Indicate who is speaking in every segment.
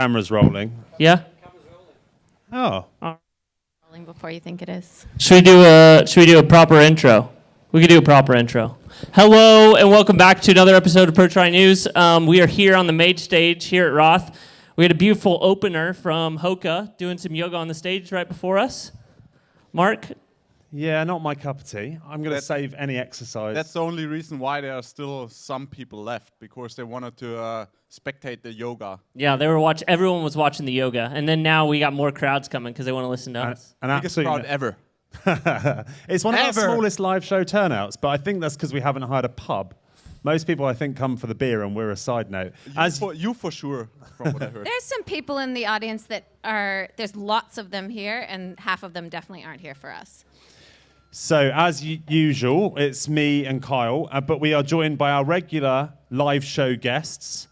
Speaker 1: Camera's rolling.
Speaker 2: Yeah.
Speaker 1: Oh.
Speaker 3: Rolling before you think it is.
Speaker 2: Should we do a proper intro? We could do a proper intro. Hello and welcome back to another episode of Pro Tri News. We are here on the main stage here at Roth. We had a beautiful opener from Hoka doing some yoga on the stage right before us. Mark?
Speaker 1: Yeah, not my cup of tea. I'm going to save any exercise.
Speaker 4: That's the only reason why there are still some people left, because they wanted to spectate the yoga.
Speaker 2: Yeah, everyone was watching the yoga, and then now we got more crowds coming because they want to listen to us.
Speaker 4: Biggest crowd ever.
Speaker 1: It's one of our smallest live show turnouts, but I think that's because we haven't hired a pub. Most people, I think, come for the beer, and we're a side note.
Speaker 4: You for sure, from what I heard.
Speaker 3: There's some people in the audience that there's lots of them here, and half of them definitely aren't here for us.
Speaker 1: So, as usual, it's me and Kyle, but we are joined by our regular live show guests,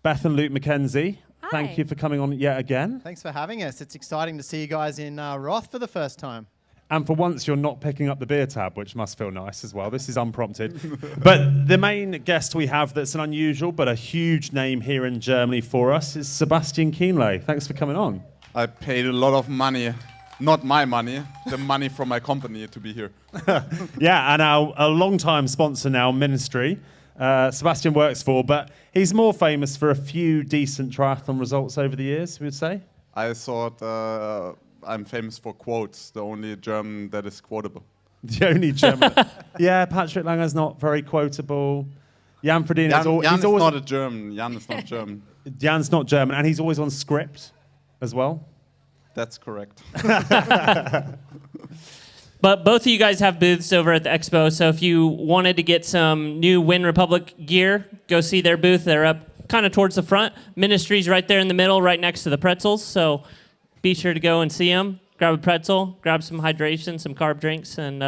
Speaker 1: Beth and Luke McKenzie.
Speaker 3: Hi.
Speaker 1: Thank you for coming on yet again.
Speaker 5: Thanks for having us. It's exciting to see you guys in Roth for the first time.
Speaker 1: And for once, you're not picking up the beer tab, which must feel nice as well. This is unprompted. But the main guest we have that's an unusual but a huge name here in Germany for us is Sebastian Kienle. Thanks for coming on.
Speaker 4: I paid a lot of money. Not my money, the money from my company to be here.
Speaker 1: Yeah, and a long-time sponsor now, Ministry, Sebastian works for, but he's more famous for a few decent triathlon results over the years, we would say.
Speaker 4: I thought I'm famous for quotes, the only German that is quotable.
Speaker 1: The only German. Yeah, Patrick Langer's not very quotable. Jan Frodeno
Speaker 4: Jan is
Speaker 1: always
Speaker 4: not a German. Jan is not German.
Speaker 1: Jan's not German, and he's always on script as well.
Speaker 4: That's correct.
Speaker 2: But both of you guys have booths over at the expo, so if you wanted to get some new Win Republic gear, go see their booth. They're up kind of towards the front. Ministry's right there in the middle, right next to the pretzels, so be sure to go and see them. Grab a pretzel, grab some hydration, some carb drinks, and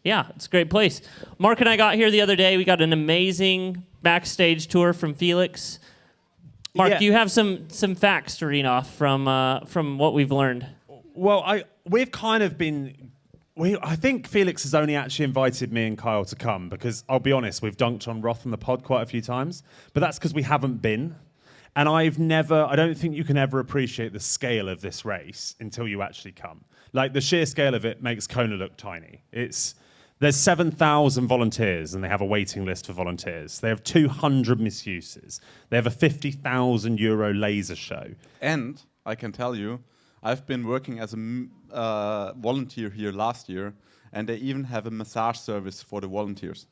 Speaker 2: yeah, it's a great place. Mark and I got here the other day. We got an amazing backstage tour from Felix. Mark, do you have some facts to read off from what we've learned?
Speaker 1: Well, we've kind of been... I think Felix has only actually invited me and Kyle to come because, I'll be honest, we've dunked on Roth on the pod quite a few times, but that's because we haven't been. And I don't think you can ever appreciate the scale of this race until you actually come. Like, the sheer scale of it makes Kona look tiny. There's 7,000 volunteers, and they have a waiting list for volunteers. They have 200 misuses. They have a €50,000 laser show.
Speaker 4: And I can tell you, I've been working as a volunteer here last year, and they even have a massage service for the volunteers.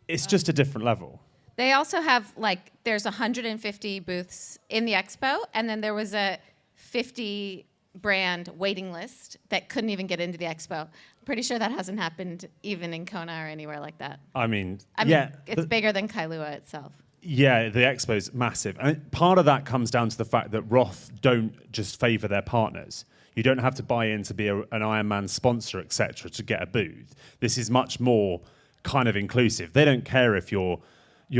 Speaker 1: It's just a different level.
Speaker 3: They also have, there's 150 booths in the expo, and then there was a 50 brand waiting list that couldn't even get into the expo. I'm pretty sure that hasn't happened even in Kona or anywhere like that.
Speaker 1: I mean,
Speaker 3: it's bigger than Kailua itself.
Speaker 1: Yeah, the expo's massive. And part of that comes down to the fact that Roth don't just favour their partners. You don't have to buy in to be an Ironman sponsor, etc., to get a booth. This is much more kind of inclusive. They don't care if you're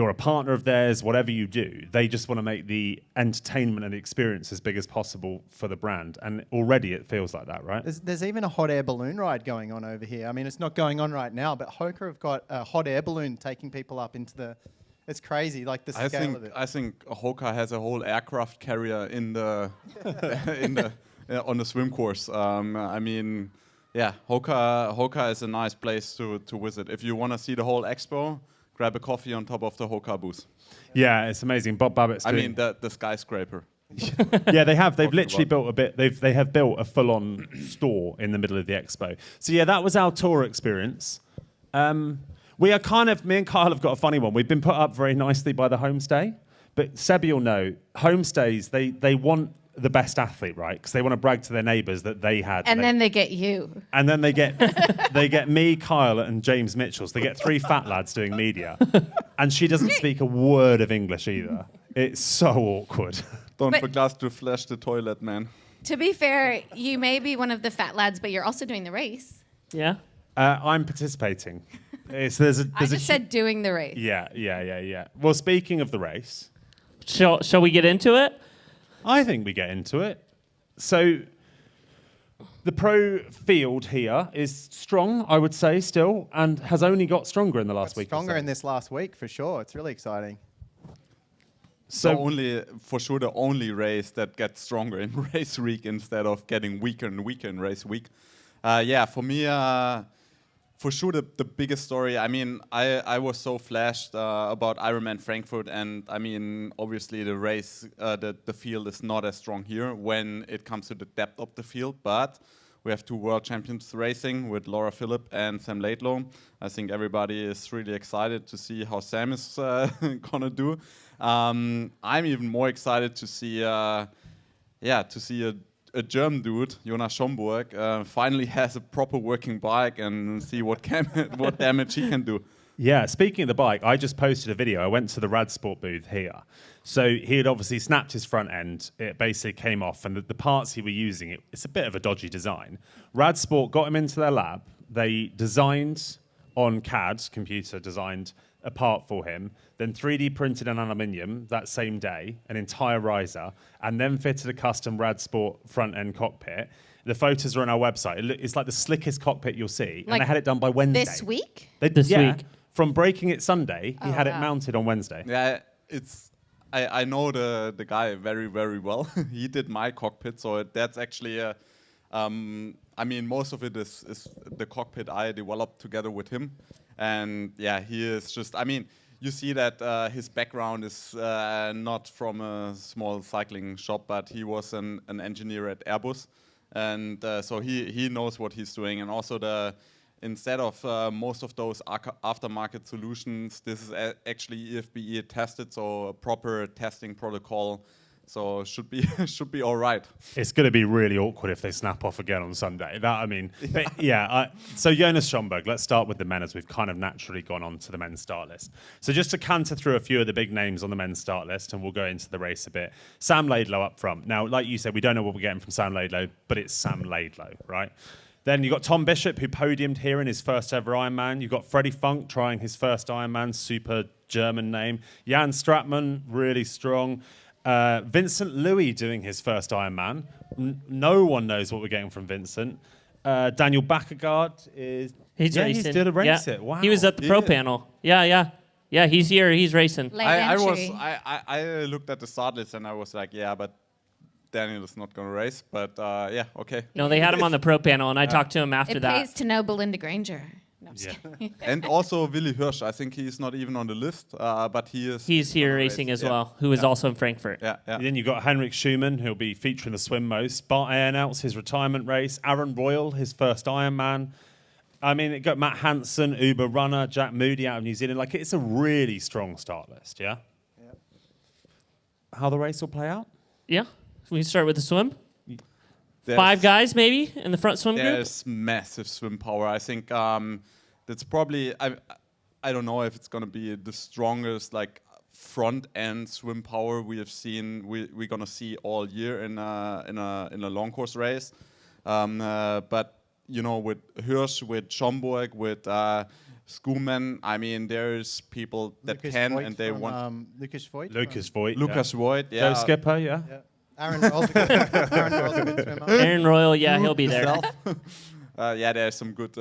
Speaker 1: a partner of theirs, whatever you do. They just want to make the entertainment and the experience as big as possible for the brand. And already it feels like that, right?
Speaker 5: There's even a hot air balloon ride going on over here. I mean, it's not going on right now, but Hoka have got a hot air balloon taking people up into the... It's crazy, like the scale of it.
Speaker 4: I think Hoka has a whole aircraft carrier in the on the swim course. I mean, yeah, Hoka is a nice place to visit. If you want to see the whole expo, grab a coffee on top of the Hoka booth.
Speaker 1: Yeah, it's amazing. Bob Babbitt's doing...
Speaker 4: the skyscraper.
Speaker 1: Yeah, they have. They've literally built a bit. They have built a full-on store in the middle of the expo. So yeah, that was our tour experience. We are me and Kyle have got a funny one. We've been put up very nicely by the homestay, but Seb, you'll know, homestays, they want the best athlete, right? Because they want to brag to their neighbours that they had.
Speaker 3: And then they get you.
Speaker 1: And then they get me, Kyle, and James Mitchell. So they get three fat lads doing media. And she doesn't speak a word of English either. It's so awkward.
Speaker 4: Don't forget to flush the toilet, man.
Speaker 3: To be fair, you may be one of the fat lads, but you're also doing the race.
Speaker 2: Yeah?
Speaker 1: I'm participating.
Speaker 3: I just said doing the race.
Speaker 1: Yeah. Well, speaking of the race...
Speaker 2: Shall we get into it?
Speaker 1: I think we get into it. So, the pro field here is strong, I would say, still, and has only got stronger in the last week.
Speaker 5: Stronger in this last week, for sure. It's really exciting.
Speaker 4: for sure the only race that gets stronger in race week instead of getting weaker and weaker in race week. For me, for sure the biggest story. I mean, I was so flashed about Ironman Frankfurt, and I mean, obviously the race, the field is not as strong here when it comes to the depth of the field, but we have 2 world champions racing with Laura Philipp and Sam Laidlow. I think everybody is really excited to see how Sam is gonna do. I'm even more excited to see, a German dude, Jonas Schomburg, finally has a proper working bike and see what damage he can do.
Speaker 1: Yeah, speaking of the bike, I just posted a video. I went to the Radsport booth here. So he had obviously snapped his front end. It basically came off, and the parts he were using, it's a bit of a dodgy design. Radsport got him into their lab. They designed on CAD, computer designed a part for him, then 3D printed an aluminium that same day, an entire riser, and then fitted a custom Radsport front end cockpit. The photos are on our website. It's like the slickest cockpit you'll see, and they had it done by Wednesday.
Speaker 3: This week?
Speaker 2: This week.
Speaker 1: From breaking it Sunday, he had it mounted on Wednesday.
Speaker 4: Yeah, I know the guy very, very well. He did my cockpit, so that's actually I mean, most of it is the cockpit I developed together with him. And yeah, he is just, I mean, you see that his background is not from a small cycling shop, but he was an engineer at Airbus. And so he knows what he's doing. And also instead of most of those aftermarket solutions, this is actually EFBE tested, so a proper testing protocol. So should be all right.
Speaker 1: It's going to be really awkward if they snap off again on Sunday. So Jonas Schomburg, let's start with the men as we've kind of naturally gone on to the men's start list. So just to canter through a few of the big names on the men's start list, and we'll go into the race a bit. Sam Laidlow up front. Now, like you said, we don't know what we're getting from Sam Laidlow, but it's Sam Laidlow, right? Then you've got Tom Bishop, who podiumed here in his first ever Ironman. You've got Freddy Funk trying his first Ironman, super German name. Jan Stratman, really strong. Vincent Luis doing his first Ironman. No one knows what we're getting from Vincent. Daniel Bakkegaard is...
Speaker 2: He's racing.
Speaker 1: He's doing a race it. Wow.
Speaker 2: He was at the pro panel. Yeah, he's here. He's racing.
Speaker 4: I looked at the start list and I was like, yeah, but Daniel is not going to race. But okay.
Speaker 2: No, they had him on the pro panel, and I talked to him after that.
Speaker 3: It pays to know Belinda Granger. No, I'm just kidding.
Speaker 4: And also Willi Hirsch. I think he's not even on the list, but he is.
Speaker 2: He's here racing as well, who is also in Frankfurt.
Speaker 4: Yeah.
Speaker 1: Then you've got Henrik Schumann, who'll be featuring the swim most. Bart Ehrenouts, his retirement race. Aaron Royle, his first Ironman. I mean, it got Matt Hansen, Uber runner, Jack Moody out of New Zealand. Like, it's a really strong start list, yeah? Yep. How the race will play out?
Speaker 2: Yeah. We can start with the swim.
Speaker 4: There's
Speaker 2: 5 guys, maybe, in the front swim group?
Speaker 4: There's massive swim power. I think that's probably... I don't know if it's going to be the strongest, like, front-end swim power we have seen, we're going to see all year in a long course race. But, you know, with Hirsch, with Schomburg, with Schoeman, I mean, there's people that
Speaker 5: Lucas
Speaker 4: can
Speaker 5: Voigt
Speaker 4: and they want...
Speaker 5: Lucas Voigt?
Speaker 1: Lucas Voigt.
Speaker 4: Lucas Voigt, yeah.
Speaker 1: Joe Skipper, yeah.
Speaker 5: Aaron Royle's a good swimmer.
Speaker 2: Aaron Royle, yeah, he'll be there.
Speaker 4: There's some good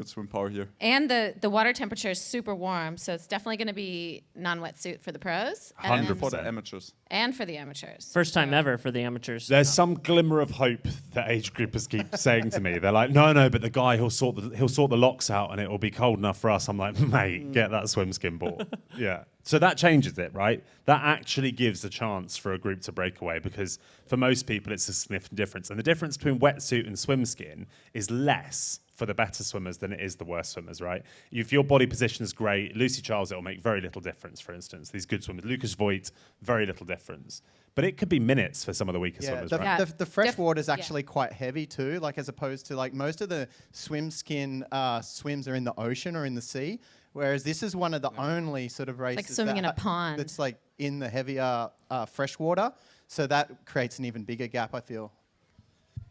Speaker 4: swim power here.
Speaker 3: And the water temperature is super warm, so it's definitely going to be non-wetsuit for the pros.
Speaker 1: 100%.
Speaker 4: For the amateurs.
Speaker 3: And for the amateurs.
Speaker 2: First time ever for the amateurs.
Speaker 1: There's some glimmer of hope that age groupers keep saying to me. They're like, no, but the guy he'll sort the locks out and it will be cold enough for us. I'm like, mate, get that swim skin bought. Yeah. So that changes it, right? That actually gives a chance for a group to break away, because for most people it's a significant difference. And the difference between wetsuit and swim skin is less for the better swimmers than it is the worst swimmers, right? If your body position is great, Lucy Charles, it will make very little difference, for instance. These good swimmers, Lucas Voigt, very little difference. But it could be minutes for some of the weaker swimmers, right?
Speaker 5: The fresh water is actually quite heavy too, like as opposed to like most of the swim skin swims are in the ocean or in the sea, whereas this is one of the only sort of races
Speaker 3: like swimming in a pond.
Speaker 5: That's like in the heavier fresh water, so that creates an even bigger gap, I feel.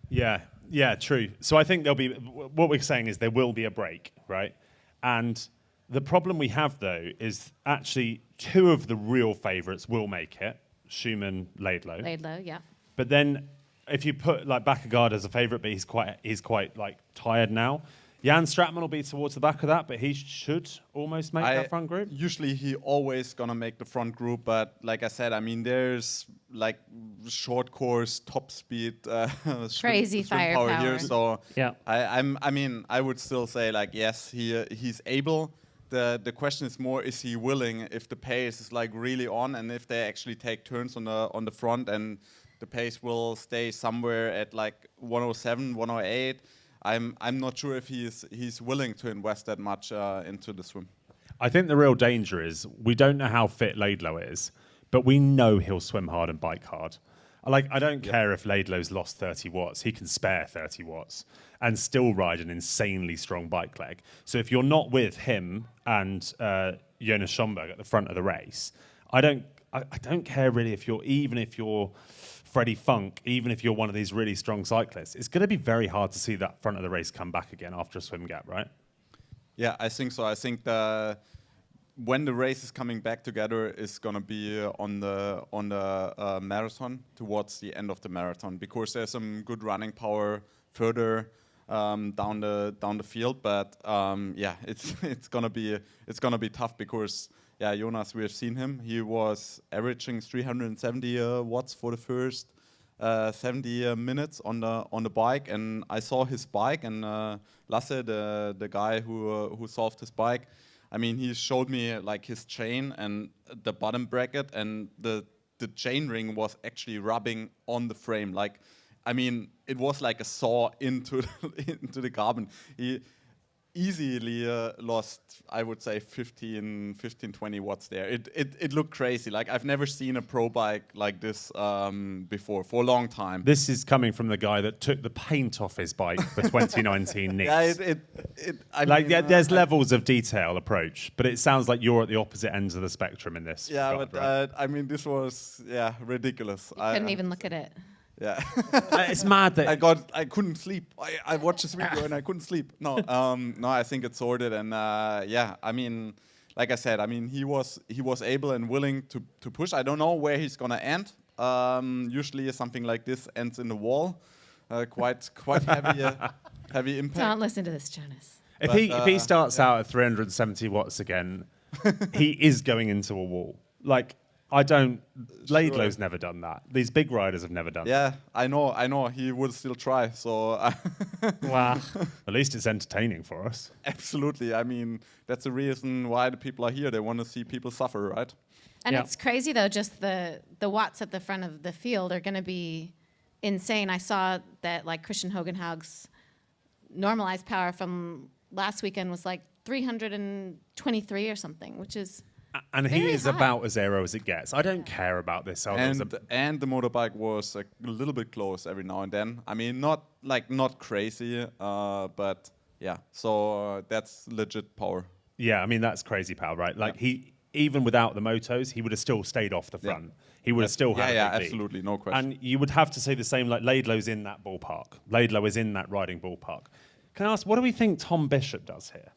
Speaker 1: Yeah, true. So I think what we're saying is there will be a break, right? And the problem we have, though, is actually 2 of the real favourites will make it, Schumann, Laidlow.
Speaker 3: Laidlow, yeah.
Speaker 1: But then if you put like Bakkegaard as a favourite, but he's quite like tired now. Jan Stratman will be towards the back of that, but he should almost make that front group.
Speaker 4: Usually he always gonna make the front group, but like I said, I mean, there's like short course, top speed,
Speaker 3: Crazy
Speaker 4: swim power
Speaker 3: firepower.
Speaker 4: here. So
Speaker 2: Yeah.
Speaker 4: I mean, I would still say like yes, he's able. The question is more, is he willing if the pace is like really on, and if they actually take turns on the front, and the pace will stay somewhere at like 107, 108. I'm not sure if he's willing to invest that much into the swim.
Speaker 1: I think the real danger is we don't know how fit Laidlow is, but we know he'll swim hard and bike hard. Like, I don't care if Laidlow's lost 30 watts. He can spare 30 watts and still ride an insanely strong bike leg. So if you're not with him and Jonas Schomburg at the front of the race, I don't care really if you're Freddy Funk, even if you're one of these really strong cyclists. It's going to be very hard to see that front of the race come back again after a swim gap, right?
Speaker 4: Yeah, I think so. I think when the race is coming back together is going to be on the marathon, towards the end of the marathon, because there's some good running power further down the field. But yeah, it's gonna be tough because yeah, Jonas, we have seen him. He was averaging 370 watts for the first 70 minutes on the bike, and I saw his bike, and Lasse, the guy who solved his bike, I mean, he showed me like his chain and the bottom bracket, and the chain ring was actually rubbing on the frame. Like, I mean, it was like a saw into the carbon. He easily lost, I would say, 15, 20 watts there. It looked crazy. Like, I've never seen a pro bike like this before for a long time.
Speaker 1: This is coming from the guy that took the paint off his bike for 2019 Nice.
Speaker 4: Yeah,
Speaker 1: there's levels of detail approach, but it sounds like you're at the opposite ends of the spectrum in this.
Speaker 4: Yeah,
Speaker 1: regard,
Speaker 4: but
Speaker 1: right?
Speaker 4: I mean, this was ridiculous.
Speaker 3: Couldn't even look at it.
Speaker 4: Yeah.
Speaker 1: It's mad that
Speaker 4: I couldn't sleep. I watched this video and I couldn't sleep. No, I think it's sorted, and yeah, I mean, like I said, I mean, he was able and willing to push. I don't know where he's gonna end. Usually something like this ends in the wall. Quite heavy impact.
Speaker 3: Don't listen to this, Jonas.
Speaker 1: if he starts out at 370 watts again, he is going into a wall. Like, Laidlow's never done that. These big riders have never done that.
Speaker 4: Yeah, I know. He would still try. So
Speaker 2: Wow.
Speaker 1: At least it's entertaining for us.
Speaker 4: absolutely. I mean, that's the reason why the people are here. They want to see people suffer, right?
Speaker 3: And
Speaker 2: Yeah.
Speaker 3: it's crazy though, just the watts at the front of the field are going to be insane. I saw that like Christian Hogenhaug's normalized power from last weekend was like 323 or something, which is
Speaker 1: And he
Speaker 3: very
Speaker 1: is
Speaker 3: high.
Speaker 1: about as aero as it gets. I don't care about this.
Speaker 4: And the motorbike was a little bit close every now and then. I mean, not crazy, but yeah. So that's legit power.
Speaker 1: Yeah, I mean, that's crazy power, right? Like, he, even without the motos, he would have still stayed off the front. He would have still had a big lead.
Speaker 4: absolutely, no question.
Speaker 1: And you would have to say the same, like Laidlow's in that ballpark. Laidlow is in that riding ballpark. Can I ask, what do we think Tom Bishop does here?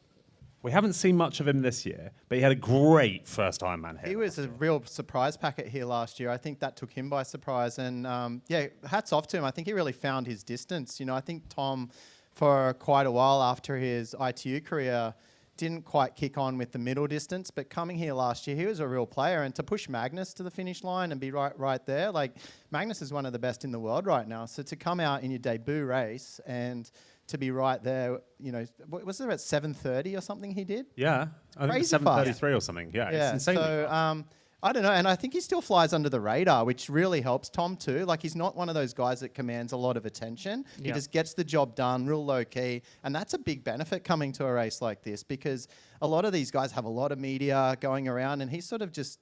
Speaker 1: We haven't seen much of him this year, but he had a great first Ironman here.
Speaker 5: He was a real surprise packet here last year. I think that took him by surprise. And yeah, hats off to him. I think he really found his distance. You know, I think Tom, for quite a while after his ITU career, didn't quite kick on with the middle distance. But coming here last year, he was a real player. And to push Magnus to the finish line and be right there, like, Magnus is one of the best in the world right now. So to come out in your debut race and to be right there, you know, was there at 7:30 or something he did?
Speaker 1: Yeah, I think
Speaker 5: Crazy
Speaker 1: 7:33 or something. Yeah, it's insane.
Speaker 5: So I don't know, and I think he still flies under the radar, which really helps Tom too. Like, he's not one of those guys that commands a lot of attention. He
Speaker 2: Yeah.
Speaker 5: just gets the job done, real low key, and that's a big benefit coming to a race like this, because a lot of these guys have a lot of media going around, and he's sort of just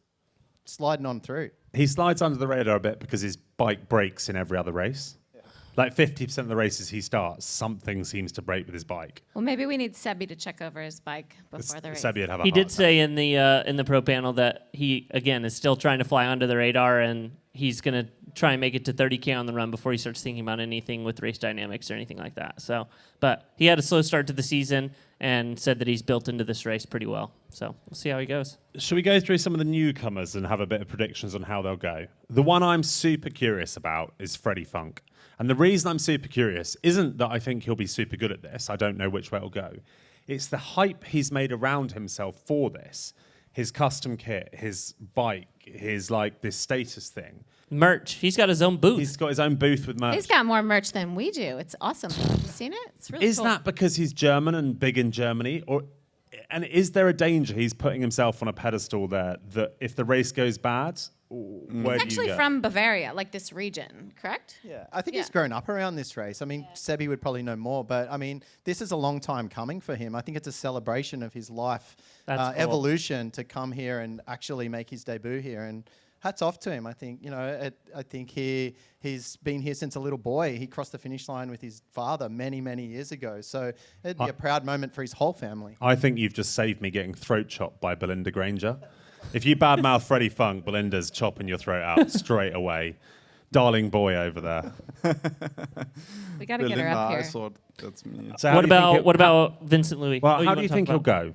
Speaker 5: sliding on through.
Speaker 1: He slides under the radar a bit because his bike breaks in every other race. Like 50% of the races he starts, something seems to break with his bike.
Speaker 3: well, maybe we need Sebi to check over his bike before the race.
Speaker 1: Sebi would have a
Speaker 2: He
Speaker 1: heart
Speaker 2: did
Speaker 1: attack.
Speaker 2: say in the pro panel that he again is still trying to fly under the radar, and he's gonna try and make it to 30K on the run before he starts thinking about anything with race dynamics or anything like that. So, but he had a slow start to the season and said that he's built into this race pretty well. So we'll see how he goes.
Speaker 1: Should we go through some of the newcomers and have a bit of predictions on how they'll go? The one I'm super curious about is Freddy Funk. And the reason I'm super curious isn't that I think he'll be super good at this. I don't know which way it'll go. It's the hype he's made around himself for this. His custom kit, his bike, his like this status thing.
Speaker 2: Merch. He's got his own booth.
Speaker 1: He's got his own booth with merch.
Speaker 3: He's got more merch than we do. It's awesome. Have you seen it? It's really
Speaker 1: Is
Speaker 3: cool.
Speaker 1: that because he's German and big in Germany? And is there a danger he's putting himself on a pedestal there that if the race goes bad, where
Speaker 3: He's
Speaker 1: do
Speaker 3: actually
Speaker 1: you go?
Speaker 3: from Bavaria, like this region, correct?
Speaker 5: Yeah, I think
Speaker 3: Yeah.
Speaker 5: he's grown up around this race. I mean, Sebi would probably know more, but I mean, this is a long time coming for him. I think it's a celebration of his life
Speaker 2: That's cool.
Speaker 5: evolution to come here and actually make his debut here. And hats off to him. I think, you know, I think he's been here since a little boy. He crossed the finish line with his father many, many years ago. So it'd be a proud moment for his whole family.
Speaker 1: I think you've just saved me getting throat chopped by Belinda Granger. If you badmouth Freddy Funk, Belinda's chopping your throat out straight away. Darling boy over there.
Speaker 3: We got to get her
Speaker 4: Belinda,
Speaker 3: up
Speaker 4: I
Speaker 3: here.
Speaker 4: thought that's me.
Speaker 1: So how
Speaker 2: What
Speaker 1: do you think
Speaker 2: about
Speaker 1: it-
Speaker 2: what about Vincent Luis?
Speaker 1: Well,
Speaker 2: Oh,
Speaker 1: how do
Speaker 2: wanna
Speaker 1: you
Speaker 2: talk
Speaker 1: think he'll
Speaker 2: about-
Speaker 1: go?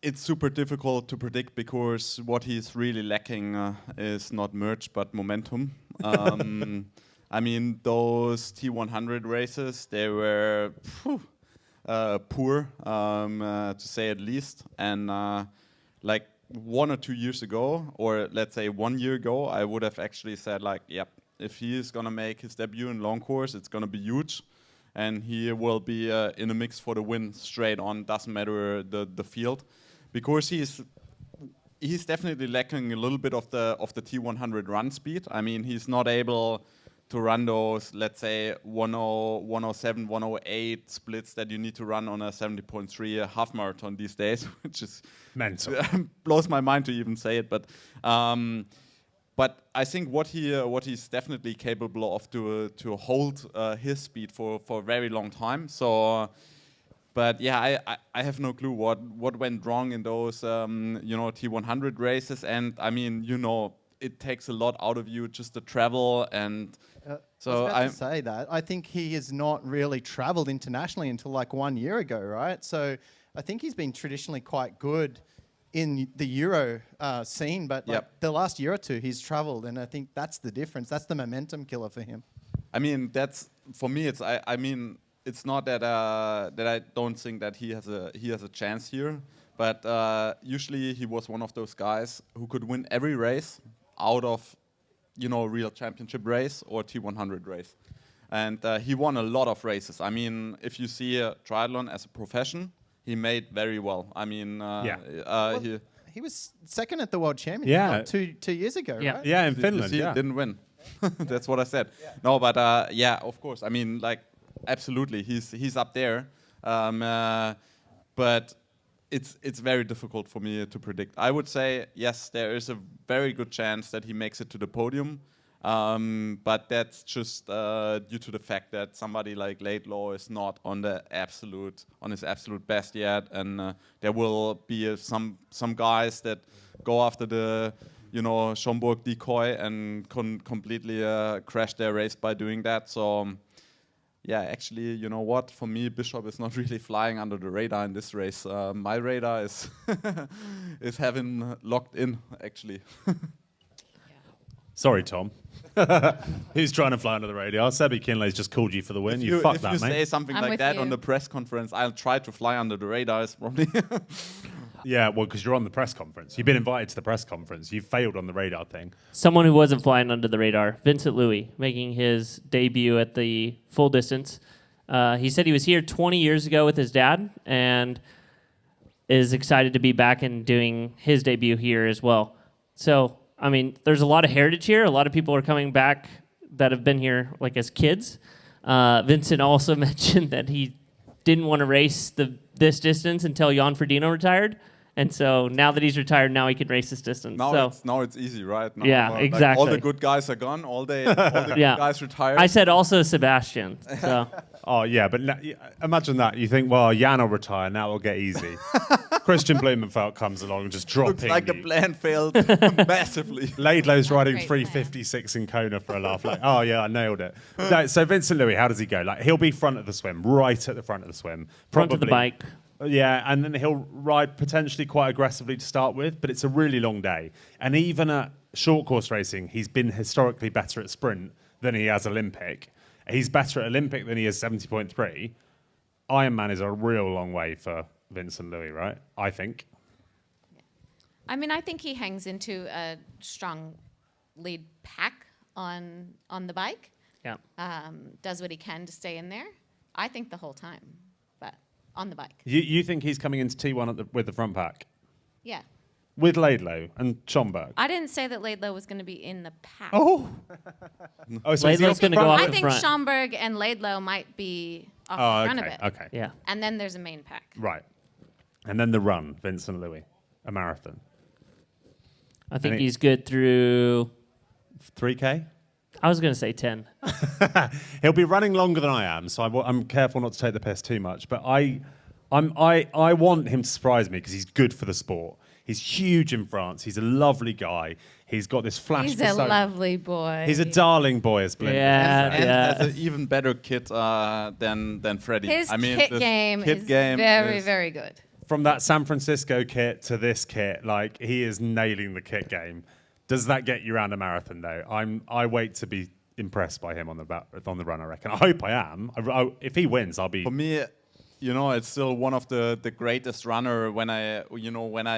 Speaker 4: It's super difficult to predict because what he's really lacking is not merch but momentum. I mean, those T100 races, they were poor, to say at least. And like 1 or 2 years ago, or let's say 1 year ago, I would have actually said like, yep, if he is gonna make his debut in long course, it's gonna be huge. And he will be in a mix for the win straight on, doesn't matter the field. Because he's definitely lacking a little bit of the T100 run speed. I mean, he's not able to run those, let's say, 107, 108 splits that you need to run on a 70.3 half marathon these days, which is
Speaker 1: Mental.
Speaker 4: blows my mind to even say it. But I think what he's definitely capable of to hold his speed for a very long time. So. But yeah, I have no clue what went wrong in those T100 races, and I mean, you know, it takes a lot out of you just to travel, and so
Speaker 5: I was about to say that. I think he has not really traveled internationally until like 1 year ago, right? So I think he's been traditionally quite good in the Euro scene, but like the last year or two he's traveled, and I think that's the difference. That's the momentum killer for him.
Speaker 4: I mean, that's for me. I mean. It's not that I don't think that he has a chance here, but usually he was one of those guys who could win every race out of, you know, real championship race or T100 race, and he won a lot of races. I mean, if you see triathlon as a profession, he made very well. I mean,
Speaker 5: He was second at the World Championship like two years ago, right?
Speaker 1: Yeah, in
Speaker 4: you
Speaker 1: Finland,
Speaker 4: see,
Speaker 1: yeah.
Speaker 4: didn't win. That's what I said. No, but yeah, of course. I mean, like. Absolutely, he's up there, but it's very difficult for me to predict. I would say yes, there is a very good chance that he makes it to the podium, but that's just due to the fact that somebody like Laidlaw is not on his absolute best yet, and there will be some guys that go after the Schomburg decoy and completely crash their race by doing that. So. Yeah, actually, you know what? For me, Bishop is not really flying under the radar in this race. My radar is is having locked in, actually.
Speaker 1: Sorry, Tom. Who's trying to fly under the radar? Sebi Kienle's just called you for the win. You fucked
Speaker 4: if
Speaker 1: that,
Speaker 4: you
Speaker 1: mate.
Speaker 4: say something
Speaker 3: I'm
Speaker 4: like
Speaker 3: with
Speaker 4: that
Speaker 3: you.
Speaker 4: on the press conference, I'll try to fly under the radar. Is probably
Speaker 1: Yeah, well, because you're on the press conference. You've been invited to the press conference. You failed on the radar thing.
Speaker 2: Someone who wasn't flying under the radar, Vincent Luis, making his debut at the full distance. He said he was here 20 years ago with his dad and is excited to be back and doing his debut here as well. So, I mean, there's a lot of heritage here. A lot of people are coming back that have been here like as kids. Vincent also mentioned that he didn't want to race this distance until Jan Frodeno retired. And so now that he's retired, now he can race his distance.
Speaker 4: Now it's easy, right? Now,
Speaker 2: Yeah,
Speaker 4: like,
Speaker 2: exactly.
Speaker 4: all the good guys are gone. All the good guys retired.
Speaker 2: I said also Sebastian. So
Speaker 1: Oh, yeah, but imagine that. You think, well, Jan will retire, now it'll get easy. Christian Blumenfeld comes along and just dropping
Speaker 4: Looks like the
Speaker 1: you.
Speaker 4: plan failed massively.
Speaker 1: Laidlow's riding
Speaker 3: Great
Speaker 1: 356 in Kona for a laugh. Like, oh, yeah, I nailed it. No, so Vincent Luis, how does he go? Like, he'll be front of the swim, right at the front of the swim.
Speaker 2: front of the
Speaker 1: probably.
Speaker 2: bike.
Speaker 1: Yeah, and then he'll ride potentially quite aggressively to start with, but it's a really long day. And even at short course racing, he's been historically better at sprint than he has Olympic. He's better at Olympic than he is 70.3. Ironman is a real long way for Vincent Luis, right? I think.
Speaker 3: I mean, I think he hangs into a strong lead pack on the bike.
Speaker 2: Yeah.
Speaker 3: Does what he can to stay in there. I think the whole time, but on the bike.
Speaker 1: You think he's coming into T1 with the front pack?
Speaker 3: Yeah.
Speaker 1: With Laidlow and Schomburg?
Speaker 3: I didn't say that Laidlow was going to be in the pack.
Speaker 1: Oh, so is he
Speaker 2: Laidlow's
Speaker 1: off the
Speaker 2: gonna go
Speaker 1: front?
Speaker 2: off
Speaker 3: I
Speaker 2: the
Speaker 3: think
Speaker 2: front.
Speaker 3: Schomburg and Laidlow might be off
Speaker 1: Oh,
Speaker 3: the front
Speaker 1: okay,
Speaker 3: of it.
Speaker 1: okay.
Speaker 2: Yeah.
Speaker 3: And then there's a main pack.
Speaker 1: Right. And then the run, Vincent Luis, a marathon.
Speaker 2: I think
Speaker 1: And
Speaker 2: he's good through.
Speaker 1: 3K?
Speaker 2: I was going to say 10.
Speaker 1: He'll be running longer than I am, so I'm careful not to take the piss too much. But I want him to surprise me because he's good for the sport. He's huge in France. He's a lovely guy. He's got this flash.
Speaker 3: He's a lovely boy.
Speaker 1: He's a darling boy, as Blind.
Speaker 2: Yeah,
Speaker 4: and
Speaker 2: yeah.
Speaker 4: has an even better kit than Freddy.
Speaker 3: His
Speaker 4: I mean,
Speaker 3: kit
Speaker 4: this
Speaker 3: game
Speaker 4: kit
Speaker 3: is
Speaker 4: game
Speaker 3: very,
Speaker 4: is-
Speaker 3: very good.
Speaker 1: From that San Francisco kit to this kit, like he is nailing the kit game. Does that get you around a marathon though? I wait to be impressed by him on the run. I reckon. I hope I am. If he wins, I'll be.
Speaker 4: For me, it's still one of the greatest runner when I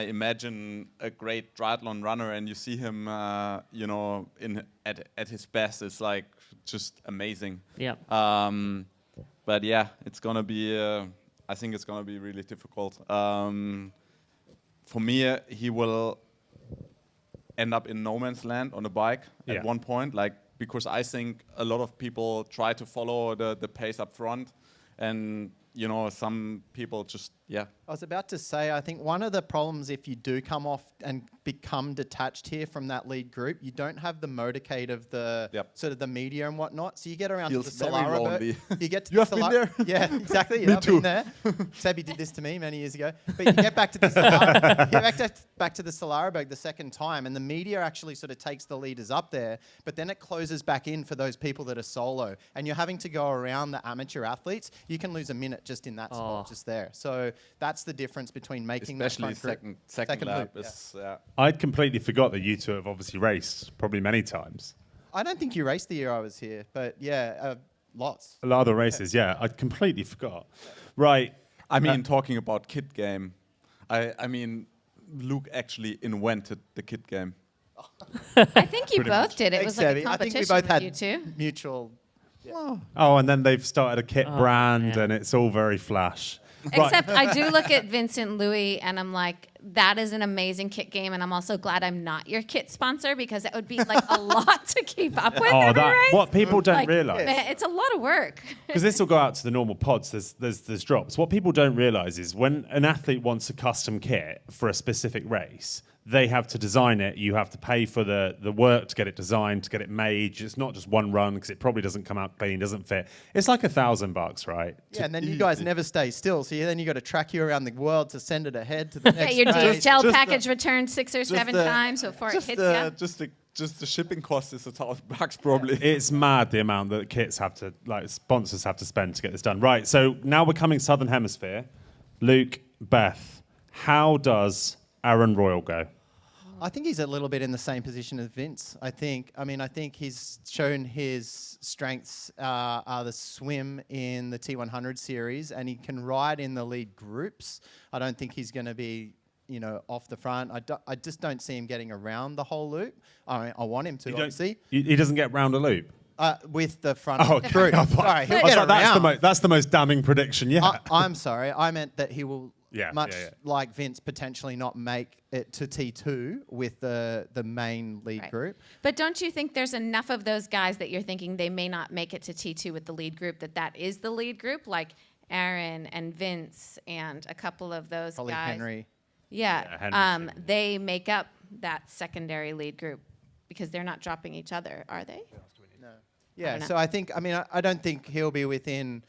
Speaker 4: imagine a great triathlon runner and you see him, at his best, it's like just amazing.
Speaker 2: Yeah.
Speaker 4: But yeah, it's gonna be. I think it's gonna be really difficult. For me, he will end up in no man's land on a bike
Speaker 1: Yeah.
Speaker 4: at one point, because I think a lot of people try to follow the pace up front, and some people just
Speaker 5: I was about to say, I think one of the problems if you do come off and become detached here from that lead group, you don't have the motorcade of the sort of the media and whatnot. So you get around
Speaker 4: Feels
Speaker 5: to the
Speaker 4: very
Speaker 5: Solara
Speaker 4: lonely.
Speaker 5: boat. You get to
Speaker 4: You
Speaker 5: the
Speaker 4: have been
Speaker 5: Solara-
Speaker 4: there?
Speaker 5: Yeah, exactly.
Speaker 4: Me
Speaker 5: I've
Speaker 4: too.
Speaker 5: been there. Sebi did this to me many years ago. But you get back to the Solara, back to the Solaraberg the second time, and the media actually sort of takes the leaders up there, but then it closes back in for those people that are solo, and you're having to go around the amateur athletes. You can lose a minute just in that spot, just there. So that's the difference between making
Speaker 4: especially
Speaker 5: that front group.
Speaker 4: second lap
Speaker 5: loop,
Speaker 4: is
Speaker 1: I'd completely forgot that you two have obviously raced probably many times.
Speaker 5: I don't think you raced the year I was here, but yeah, lots.
Speaker 1: A lot of the races, yeah. I completely forgot. Right.
Speaker 4: I mean, talking about kit game, I mean, Luke actually invented the kit game.
Speaker 3: I think you
Speaker 1: Pretty
Speaker 3: both
Speaker 1: much.
Speaker 3: did. It was like a
Speaker 5: I think
Speaker 3: competition
Speaker 5: we both
Speaker 3: with
Speaker 5: had
Speaker 3: you two.
Speaker 5: mutual.
Speaker 1: Oh, and then they've started a kit brand,
Speaker 2: man.
Speaker 1: and it's all very flash.
Speaker 3: Except I do look at Vincent Luis and I'm like, that is an amazing kit game, and I'm also glad I'm not your kit sponsor because it would be like a lot to keep up with.
Speaker 1: Oh,
Speaker 3: every race.
Speaker 1: what people don't
Speaker 3: Like,
Speaker 1: realise.
Speaker 3: man, it's a lot of work.
Speaker 1: Because this will go out to the normal pods. There's drops. What people don't realise is when an athlete wants a custom kit for a specific race, they have to design it. You have to pay for the work to get it designed, to get it made. It's not just one run because it probably doesn't come out clean, doesn't fit. It's like $1,000, right?
Speaker 5: Yeah, and then you guys never stay still. So then you got to track you around the world to send it ahead to the
Speaker 3: Get
Speaker 5: next
Speaker 3: your
Speaker 5: race.
Speaker 3: DHL package returned 6 or 7
Speaker 4: the-
Speaker 3: times before it hits you.
Speaker 4: Just the shipping cost is $1,000 probably.
Speaker 1: It's mad the amount that kits have to, like sponsors have to spend to get this done. Right, so now we're coming Southern Hemisphere. Luke, Beth, how does Aaron Royle go?
Speaker 5: I think he's a little bit in the same position as Vince. I think he's shown his strengths are the swim in the T100 series, and he can ride in the lead groups. I don't think he's going to be, off the front. I just don't see him getting around the whole loop. I want him to, obviously.
Speaker 1: He doesn't get round a loop.
Speaker 5: With the front
Speaker 1: Oh, okay.
Speaker 5: group. Sorry, he'll
Speaker 1: I was
Speaker 5: get
Speaker 1: like,
Speaker 5: around.
Speaker 1: that's the most damning prediction yet.
Speaker 5: I'm sorry. I meant that he will,
Speaker 1: Yeah,
Speaker 5: much
Speaker 1: yeah, yeah.
Speaker 5: like Vince, potentially not make it to T2 with the main lead
Speaker 3: Right.
Speaker 5: group.
Speaker 3: But don't you think there's enough of those guys that you're thinking they may not make it to T2 with the lead group, that is the lead group, like Aaron and Vince and a couple of those
Speaker 5: Probably
Speaker 3: guys?
Speaker 5: Henry.
Speaker 1: Yeah, Henderson.
Speaker 3: they make up that secondary lead group because they're not dropping each other, are they?
Speaker 5: Yeah,
Speaker 3: know.
Speaker 5: so I think, I don't think he'll be within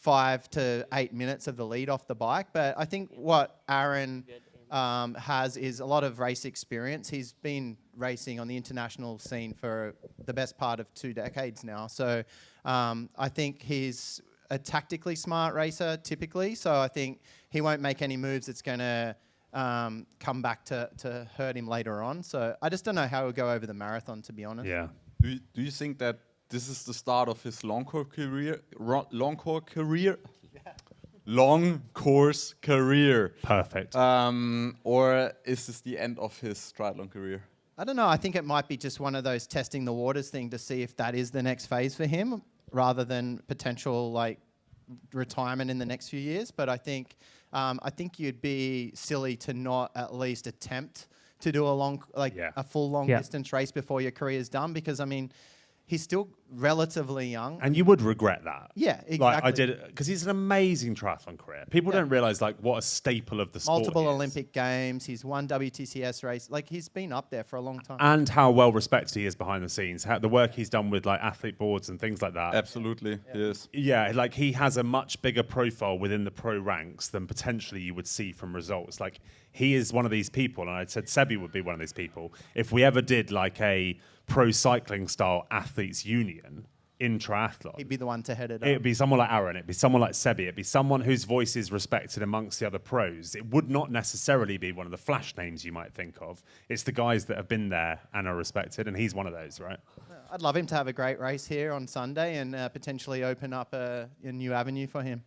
Speaker 5: 5 to 8 minutes of the lead off the bike, but I think what Aaron has is a lot of race experience. He's been racing on the international scene for the best part of 2 decades now. So I think he's a tactically smart racer typically, so I think he won't make any moves that's going to come back to hurt him later on. So I just don't know how he'll go over the marathon, to be honest.
Speaker 1: Yeah.
Speaker 4: Do you think that this is the start of his long course career?
Speaker 1: Perfect.
Speaker 4: Or is this the end of his triathlon career?
Speaker 5: I don't know. I think it might be just one of those testing the waters thing to see if that is the next phase for him, rather than potential like retirement in the next few years. But I think you'd be silly to not at least attempt to do a full long distance race before your career is done, because he's still relatively young.
Speaker 1: And you would regret that.
Speaker 5: Yeah, exactly.
Speaker 1: Like I did, because he's an amazing triathlon career. People don't realize like what a staple of the sport
Speaker 5: Multiple
Speaker 1: he is.
Speaker 5: Olympic Games. He's won WTCS race. Like, he's been up there for a long time.
Speaker 1: And how well respected he is behind the scenes. The work he's done with like athlete boards and things like that.
Speaker 4: Absolutely, yes.
Speaker 1: Yeah, like he has a much bigger profile within the pro ranks than potentially you would see from results. Like he is one of these people, and I said Sebi would be one of these people. If we ever did like a pro cycling style athletes union in triathlon,
Speaker 5: He'd be the one to head it up.
Speaker 1: it'd be someone like Aaron, it'd be someone like Sebi, it'd be someone whose voice is respected amongst the other pros. It would not necessarily be one of the flash names you might think of. It's the guys that have been there and are respected, and he's one of those, right?
Speaker 5: I'd love him to have a great race here on Sunday and potentially open up a new avenue for him.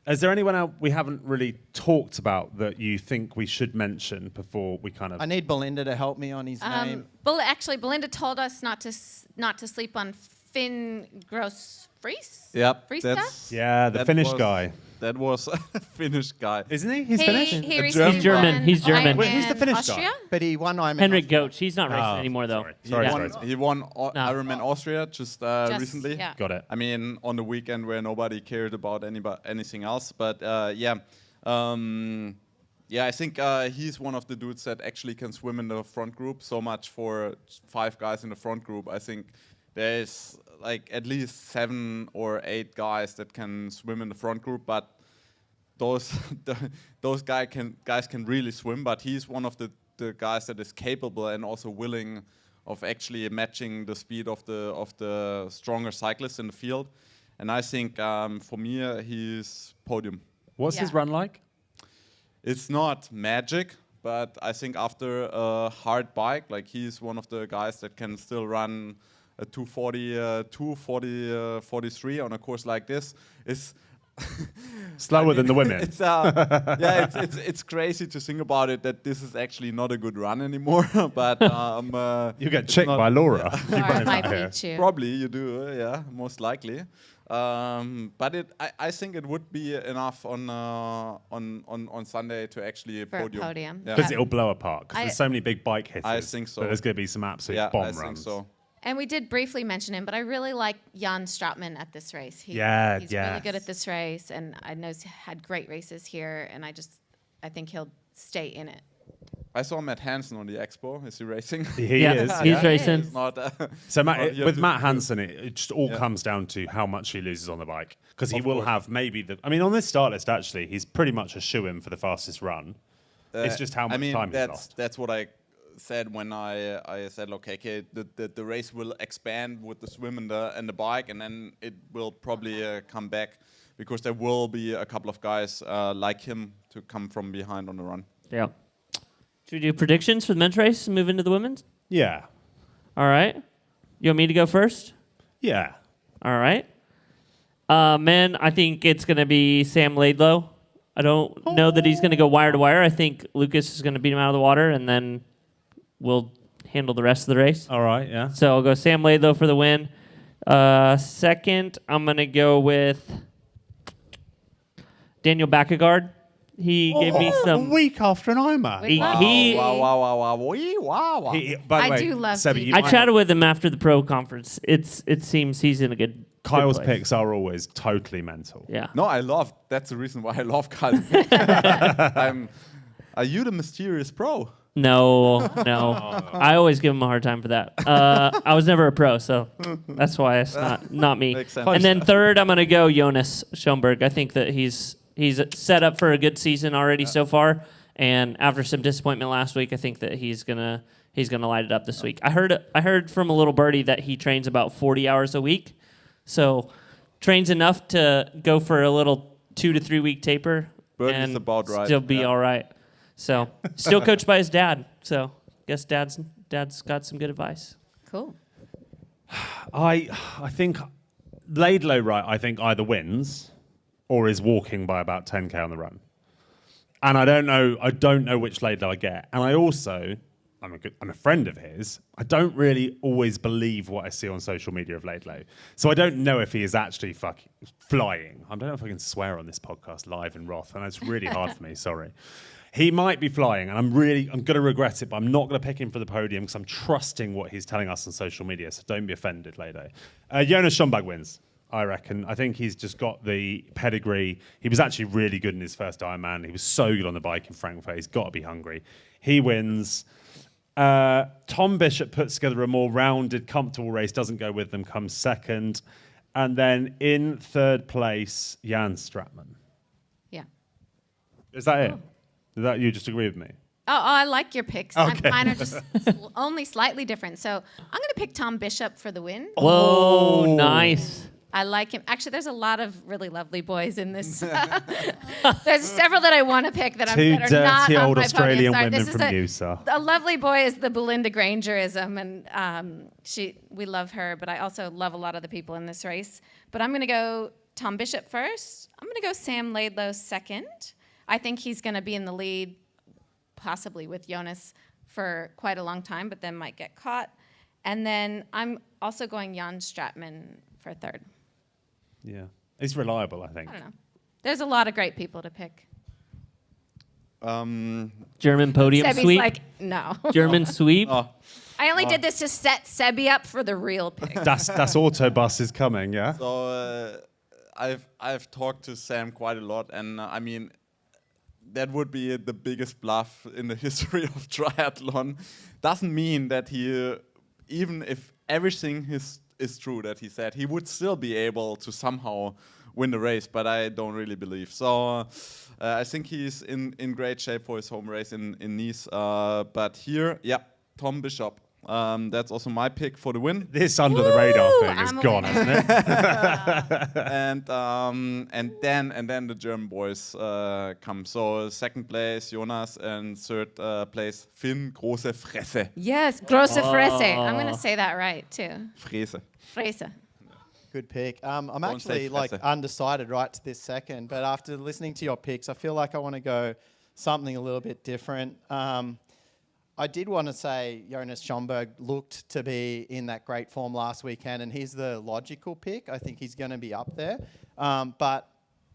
Speaker 1: Is there anyone else we haven't really talked about that you think we should mention before we kind of...
Speaker 5: I need Belinda to help me on his name.
Speaker 3: Belinda told us not to sleep on Finn Gross-Fries.
Speaker 4: Yep.
Speaker 3: Friesta?
Speaker 1: Yeah, the
Speaker 4: that
Speaker 1: Finnish
Speaker 4: was-
Speaker 1: guy.
Speaker 4: That was a Finnish guy.
Speaker 1: Isn't he? He's Finnish?
Speaker 3: He
Speaker 4: A
Speaker 3: recently
Speaker 2: German.
Speaker 3: won
Speaker 2: He's German.
Speaker 1: Wait, who's the
Speaker 3: Ironman
Speaker 1: Finnish
Speaker 3: Austria.
Speaker 1: guy?
Speaker 5: But he won Ironman.
Speaker 2: Henrik Goetsch. He's not racing anymore, though.
Speaker 1: Sorry.
Speaker 4: He won Ironman Austria just recently.
Speaker 3: Yeah.
Speaker 1: Got it.
Speaker 4: I mean, on the weekend where nobody cared about anything else. But I think he's one of the dudes that actually can swim in the front group. So much for 5 guys in the front group. I think there's like at least 7 or 8 guys that can swim in the front group, but those guys can really swim. But he's one of the guys that is capable and also willing of actually matching the speed of the stronger cyclists in the field. And I think for me, he's podium.
Speaker 1: What's his run like?
Speaker 4: It's not magic, but I think after a hard bike, like he's one of the guys that can still run a 240, 43 on a course like this. Is
Speaker 1: Slower than the women.
Speaker 4: It's crazy to think about it that this is actually not a good run anymore. But
Speaker 1: You get chicked by Laura. You
Speaker 3: Laura
Speaker 1: run
Speaker 3: might
Speaker 1: out here.
Speaker 3: beat you.
Speaker 4: probably you do, most likely. But I think it would be enough on Sunday to actually
Speaker 3: For a podium.
Speaker 4: Yeah.
Speaker 1: Because it'll blow apart. Because
Speaker 3: I-
Speaker 1: there's so many big bike hitters.
Speaker 4: I think so.
Speaker 1: That there's going to be some absolute
Speaker 4: Yeah,
Speaker 1: bomb
Speaker 4: I
Speaker 1: runs.
Speaker 4: think so.
Speaker 3: And we did briefly mention him, but I really like Jan Stratman at this race. He's
Speaker 1: yes.
Speaker 3: really good at this race, and I know he's had great races here, and I think he'll stay in it.
Speaker 4: I saw Matt Hansen on the expo. Is he racing?
Speaker 1: He
Speaker 2: Yeah,
Speaker 1: is.
Speaker 2: he's racing.
Speaker 4: It's not,
Speaker 1: So
Speaker 4: you have
Speaker 1: with
Speaker 4: to-
Speaker 1: Matt Hansen, it just all
Speaker 4: Yeah.
Speaker 1: comes down to how much he loses on the bike. Because he
Speaker 4: Of
Speaker 1: will
Speaker 4: course.
Speaker 1: have maybe on this start list, actually, he's pretty much a shoo-in for the fastest run. It's just how much time he's lost.
Speaker 4: That's what I said when I said, okay, the race will expand with the swim and the bike, and then it will probably come back because there will be a couple of guys like him to come from behind on the run.
Speaker 2: Yeah. Should we do predictions for the men's race and move into the women's?
Speaker 1: Yeah.
Speaker 2: All right. You want me to go first?
Speaker 1: Yeah.
Speaker 2: All right. Men, I think it's going to be Sam Laidlow. I don't know that he's going to go wire to wire. I think Lucas is going to beat him out of the water, and then we'll handle the rest of the race.
Speaker 1: All right, yeah.
Speaker 2: So I'll go Sam Laidlow for the win. Second, I'm going to go with Daniel Backegard. He gave me
Speaker 1: A
Speaker 2: some...
Speaker 1: week after an Ironman.
Speaker 2: He-
Speaker 3: Wow.
Speaker 2: he-
Speaker 4: Wow.
Speaker 1: By the
Speaker 3: I
Speaker 1: way,
Speaker 3: do love
Speaker 1: Sebi,
Speaker 3: Pete.
Speaker 1: you
Speaker 2: I
Speaker 1: might-
Speaker 2: chatted with him after the pro conference. It seems he's in a good
Speaker 1: Kyle's
Speaker 2: good place.
Speaker 1: picks are always totally mental.
Speaker 2: Yeah.
Speaker 4: No, that's the reason why I love Kyle. Are you the mysterious pro?
Speaker 2: No. I always give him a hard time for that. I was never a pro, so that's why it's not me.
Speaker 4: Makes sense.
Speaker 2: And then third, I'm gonna go Jonas Schomburg. I think that he's set up for a good season already so far, and after some disappointment last week, I think that he's gonna light it up this week. I heard from a little birdie that he trains about 40 hours a week, so trains enough to go for a little 2 to 3 week taper
Speaker 4: Birdie's
Speaker 2: and
Speaker 4: about right.
Speaker 2: still be all right. So still coached by his dad. So guess dad's got some good advice.
Speaker 3: Cool.
Speaker 1: I think Laidlow, right, I think either wins or is walking by about 10k on the run. And I don't know which Laidlow I get. And I also, I'm a friend of his. I don't really always believe what I see on social media of Laidlow. So I don't know if he is actually fucking flying. I don't know if I can swear on this podcast live in Roth, and it's really hard for me, sorry. He might be flying, and I'm going to regret it, but I'm not going to pick him for the podium because I'm trusting what he's telling us on social media, so don't be offended, Laidlow. Jonas Schomburg wins, I reckon. I think he's just got the pedigree. He was actually really good in his first Ironman. He was so good on the bike in Frankfurt. He's got to be hungry. He wins. Tom Bishop puts together a more rounded, comfortable race, doesn't go with them, comes second. And then in third place, Jan Stratman.
Speaker 3: Yeah.
Speaker 1: Is that it? Is that you just agree with me?
Speaker 3: Oh, I like your picks.
Speaker 1: Okay.
Speaker 3: Mine are just only slightly different. So I'm going to pick Tom Bishop for the win.
Speaker 2: Whoa, nice.
Speaker 3: I like him. Actually, there's a lot of really lovely boys in this. There's several that I want to pick that
Speaker 1: Two
Speaker 3: that are not
Speaker 1: dirty
Speaker 3: on
Speaker 1: old
Speaker 3: my
Speaker 1: Australian
Speaker 3: podium. Sorry,
Speaker 1: women
Speaker 3: this is
Speaker 1: from USA.
Speaker 3: A lovely boy is the Belinda Grangerism, and we love her, but I also love a lot of the people in this race. But I'm going to go Tom Bishop first. I'm going to go Sam Laidlow second. I think he's going to be in the lead, possibly with Jonas, for quite a long time, but then might get caught. And then I'm also going Jan Stratman for third.
Speaker 1: Yeah. He's reliable, I think.
Speaker 3: I don't know. There's a lot of great people to pick.
Speaker 2: German podium
Speaker 3: Sebi's
Speaker 2: sweep.
Speaker 3: like, no.
Speaker 2: German sweep.
Speaker 3: I only did this to set Sebi up for the real pick.
Speaker 1: Das Autobus is coming, yeah?
Speaker 4: So I've talked to Sam quite a lot, and I mean, that would be the biggest bluff in the history of triathlon. Doesn't mean that he, even if everything is true that he said, he would still be able to somehow win the race, but I don't really believe. So I think he's in great shape for his home race in Nice. But here, yeah, Tom Bishop. That's also my pick for the win.
Speaker 1: This under the radar thing is
Speaker 3: I'm a
Speaker 1: gone,
Speaker 3: winner.
Speaker 1: hasn't it?
Speaker 4: and then the German boys come. So second place Jonas and third place Finn Große Fresse.
Speaker 3: Yes, grosse Fresse. I'm going to say that right, too.
Speaker 4: Fresse.
Speaker 3: Fresse.
Speaker 5: Good pick. I'm
Speaker 4: Don't say
Speaker 5: actually like
Speaker 4: Fresse.
Speaker 5: undecided right to this second, but after listening to your picks, I feel like I want to go something a little bit different. I did want to say Jonas Schomburg looked to be in that great form last weekend, and he's the logical pick. I think he's going to be up there. But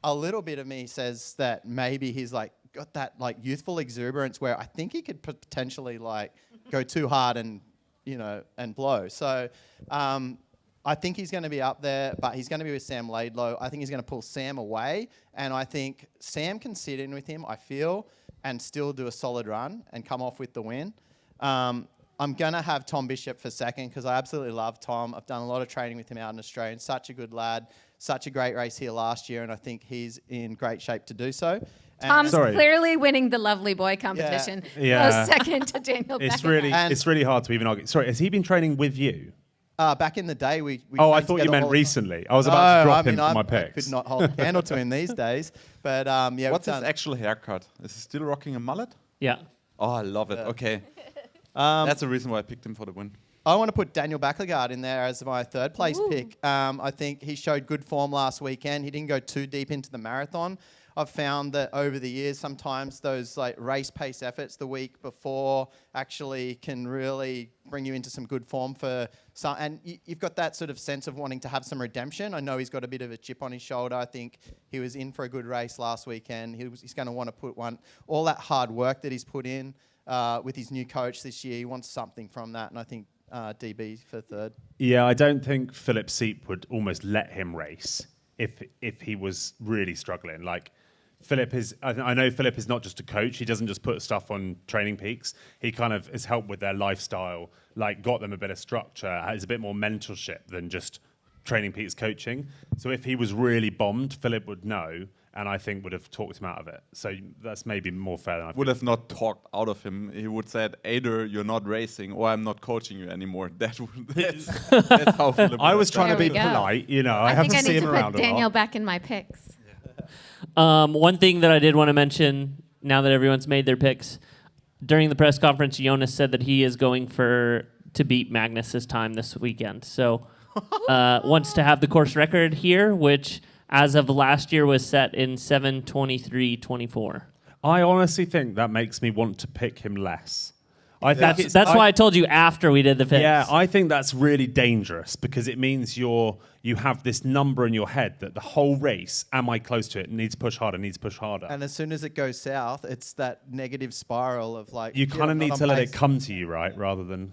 Speaker 5: a little bit of me says that maybe he's like got that like youthful exuberance where I think he could potentially like go too hard and, you know, and blow. So I think he's going to be up there, but he's going to be with Sam Laidlow. I think he's going to pull Sam away, and I think Sam can sit in with him, I feel, and still do a solid run and come off with the win. I'm going to have Tom Bishop for second because I absolutely love Tom. I've done a lot of training with him out in Australia. Such a good lad, such a great race here last year, and I think he's in great shape to do so.
Speaker 3: Tom's
Speaker 1: Sorry.
Speaker 3: clearly winning the lovely boy competition.
Speaker 1: Yeah.
Speaker 3: Close second to Daniel
Speaker 1: It's
Speaker 3: Beckenham.
Speaker 1: really hard to even argue. Sorry, has he been training with you?
Speaker 5: Back in the day, we
Speaker 1: Oh, I
Speaker 5: trained
Speaker 1: thought you
Speaker 5: together
Speaker 1: meant
Speaker 5: all the time.
Speaker 1: recently. I was about to drop him for my
Speaker 5: I
Speaker 1: picks.
Speaker 5: could not hold a candle to him these days. But yeah,
Speaker 4: What's
Speaker 5: we've
Speaker 4: his
Speaker 5: done-
Speaker 4: actual haircut? Is he still rocking a mullet?
Speaker 2: Yeah.
Speaker 4: Oh, I love it. Okay. That's the reason why I picked him for the win.
Speaker 5: I want to put Daniel Beckenham in there as my third place pick. I think he showed good form last weekend. He didn't go too deep into the marathon. I've found that over the years, sometimes those like race pace efforts the week before actually can really bring you into some good form for some. And you've got that sort of sense of wanting to have some redemption. I know he's got a bit of a chip on his shoulder. I think he was in for a good race last weekend. He's going to want to put all that hard work that he's put in with his new coach this year. He wants something from that, and I think DB for third.
Speaker 1: Yeah, I don't think Philip Seep would almost let him race if he was really struggling. Like, Philip is, I know Philip is not just a coach. He doesn't just put stuff on Training Peaks. He kind of has helped with their lifestyle, like got them a bit of structure, has a bit more mentorship than just Training Peaks coaching. So if he was really bombed, Philip would know, and I think would have talked him out of it. So that's maybe more fair than I
Speaker 4: Would have not talked out of him. He would said, either you're not racing or I'm not coaching you anymore. That's how Philip
Speaker 1: I was trying to
Speaker 3: There
Speaker 1: be
Speaker 3: we go.
Speaker 1: polite, you know. I
Speaker 3: I
Speaker 1: have
Speaker 3: think
Speaker 1: to
Speaker 3: I
Speaker 1: see
Speaker 3: need
Speaker 1: him
Speaker 3: to
Speaker 1: around
Speaker 3: put
Speaker 1: a
Speaker 3: Daniel
Speaker 1: lot.
Speaker 3: back in my picks.
Speaker 2: One thing that I did want to mention, now that everyone's made their picks, during the press conference, Jonas said that he is going to beat Magnus's time this weekend. So wants to have the course record here, which as of last year was set in 7:23:24.
Speaker 1: I honestly think that makes me want to pick him less. I think
Speaker 2: That's why I told you after we did the picks.
Speaker 1: Yeah, I think that's really dangerous because it means you have this number in your head that the whole race, am I close to it? Needs to push harder, needs to push harder.
Speaker 5: And as soon as it goes south, it's that negative spiral of like...
Speaker 1: You kind of
Speaker 5: not
Speaker 1: need
Speaker 5: on
Speaker 1: to let
Speaker 5: pace.
Speaker 1: it come to you, right? Rather than...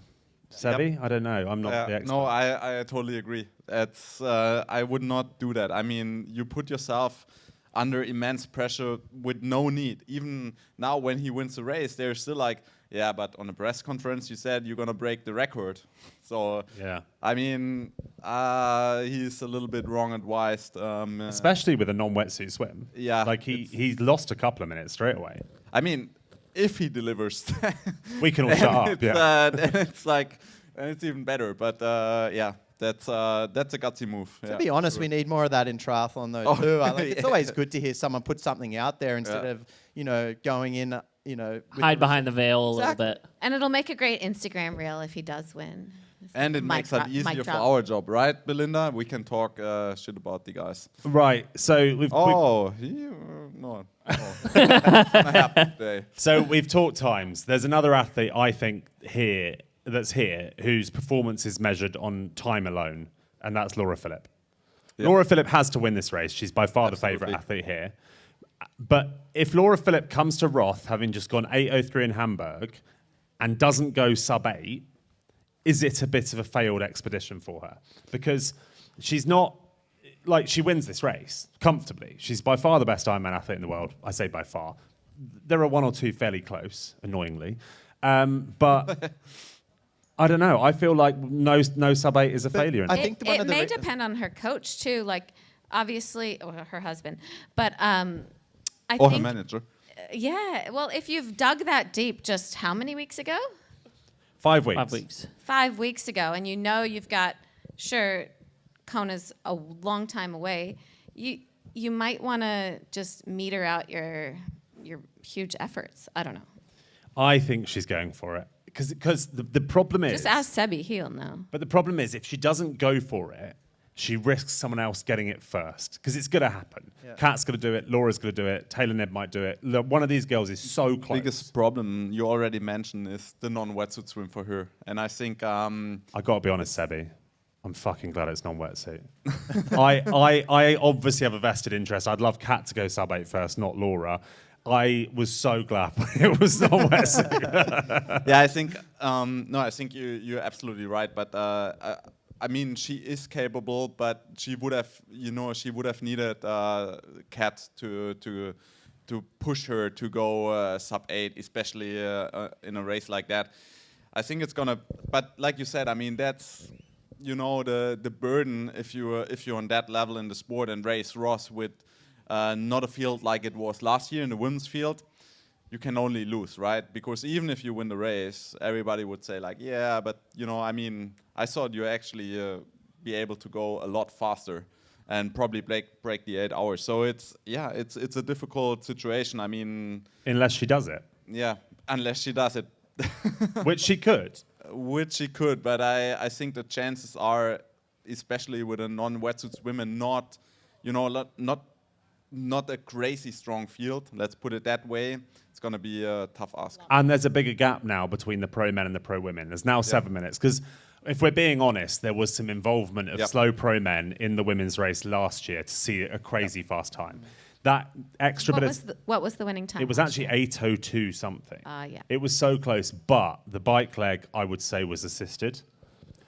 Speaker 1: Sebi? I don't know. I'm not the expert.
Speaker 4: No, I totally agree. It's I would not do that. I mean, you put yourself under immense pressure with no need. Even now when he wins the race, they're still like, yeah, but on a press conference you said you're going to break the record. So,
Speaker 1: Yeah.
Speaker 4: I mean, he's a little bit wrong advised.
Speaker 1: Especially with a non-wetsuit swim.
Speaker 4: Yeah,
Speaker 1: Like he lost a couple of minutes straight away.
Speaker 4: I mean, if he delivers,
Speaker 1: We can all shut up.
Speaker 4: it's,
Speaker 1: Yeah.
Speaker 4: then it's like, and it's even better. But yeah, that's a gutsy move.
Speaker 5: To be honest, we need more of that in triathlon though too. I like, it's
Speaker 4: yeah.
Speaker 5: always good to hear someone put something out there instead of, going in, with
Speaker 2: Hide behind the veil a little
Speaker 5: Exactly.
Speaker 2: bit.
Speaker 3: And it'll make a great Instagram reel if he does win.
Speaker 4: And it makes it easier for our job, right, Belinda? We can talk shit about the guys.
Speaker 1: Right. So we've we've talked times. There's another athlete I think here whose performance is measured on time alone, and that's Laura Philipp.
Speaker 4: Yeah.
Speaker 1: Laura Philipp has to win this race. She's by far
Speaker 4: Absolutely.
Speaker 1: the favourite athlete here. But if Laura Philipp comes to Roth having just gone 8:03 in Hamburg and doesn't go sub 8, is it a bit of a failed expedition for her? Because she's not, like, she wins this race comfortably. She's by far the best Ironman athlete in the world. I say by far. There are one or two fairly close, annoyingly. But I don't know. I feel like no sub 8 is a failure.
Speaker 5: I think one
Speaker 3: it
Speaker 5: of the
Speaker 3: may
Speaker 5: re-
Speaker 3: depend on her coach too, like obviously, or her husband. But I
Speaker 4: Or her
Speaker 3: think,
Speaker 4: manager.
Speaker 3: yeah. Well, if you've dug that deep, just how many weeks ago?
Speaker 1: 5 weeks.
Speaker 2: 5 weeks.
Speaker 3: 5 weeks ago, and you've got, sure, Kona's a long time away. You might want to just meter out your huge efforts. I don't know.
Speaker 1: I think she's going for it. Because the problem is...
Speaker 3: Just ask Sebi, he'll know.
Speaker 1: But the problem is, if she doesn't go for it, she risks someone else getting it first. Because it's going to happen.
Speaker 5: Yeah.
Speaker 1: Kat's going to do it. Laura's going to do it. Taylor Neb might do it. One of these girls is so close.
Speaker 4: Biggest problem you already mentioned is the non-wetsuit swim for her. And I think...
Speaker 1: I got to be honest, Sebi. I'm fucking glad it's non-wetsuit. I obviously have a vested interest. I'd love Kat to go sub 8 first, not Laura. I was so glad it was non-wetsuit.
Speaker 4: yeah, I think... I think you're absolutely right. But... I mean, she is capable, but she would have needed Kat to push her to go sub 8, especially in a race like that. I think it's gonna. But like you said, I mean, that's the burden if you're on that level in the sport and race Roth with not a field like it was last year in the women's field. You can only lose, right? Because even if you win the race, everybody would say like, yeah, but I mean, I thought you actually be able to go a lot faster and probably break the 8 hours. So it's a difficult situation. I mean,
Speaker 1: Unless she does it.
Speaker 4: Yeah, unless she does it,
Speaker 1: Which she could.
Speaker 4: But I think the chances are, especially with a non-wetsuit swimmer, not a crazy strong field. Let's put it that way. It's going to be a tough ask.
Speaker 1: And there's a bigger gap now between the pro men and the pro women. There's now 7 minutes. Because if we're being honest, there was some involvement of slow pro men in the women's race last year to see a crazy fast time. That extra
Speaker 3: What was the winning time?
Speaker 1: it was actually 8:02 something.
Speaker 3: Yeah.
Speaker 1: It was so close, but the bike leg, I would say, was assisted.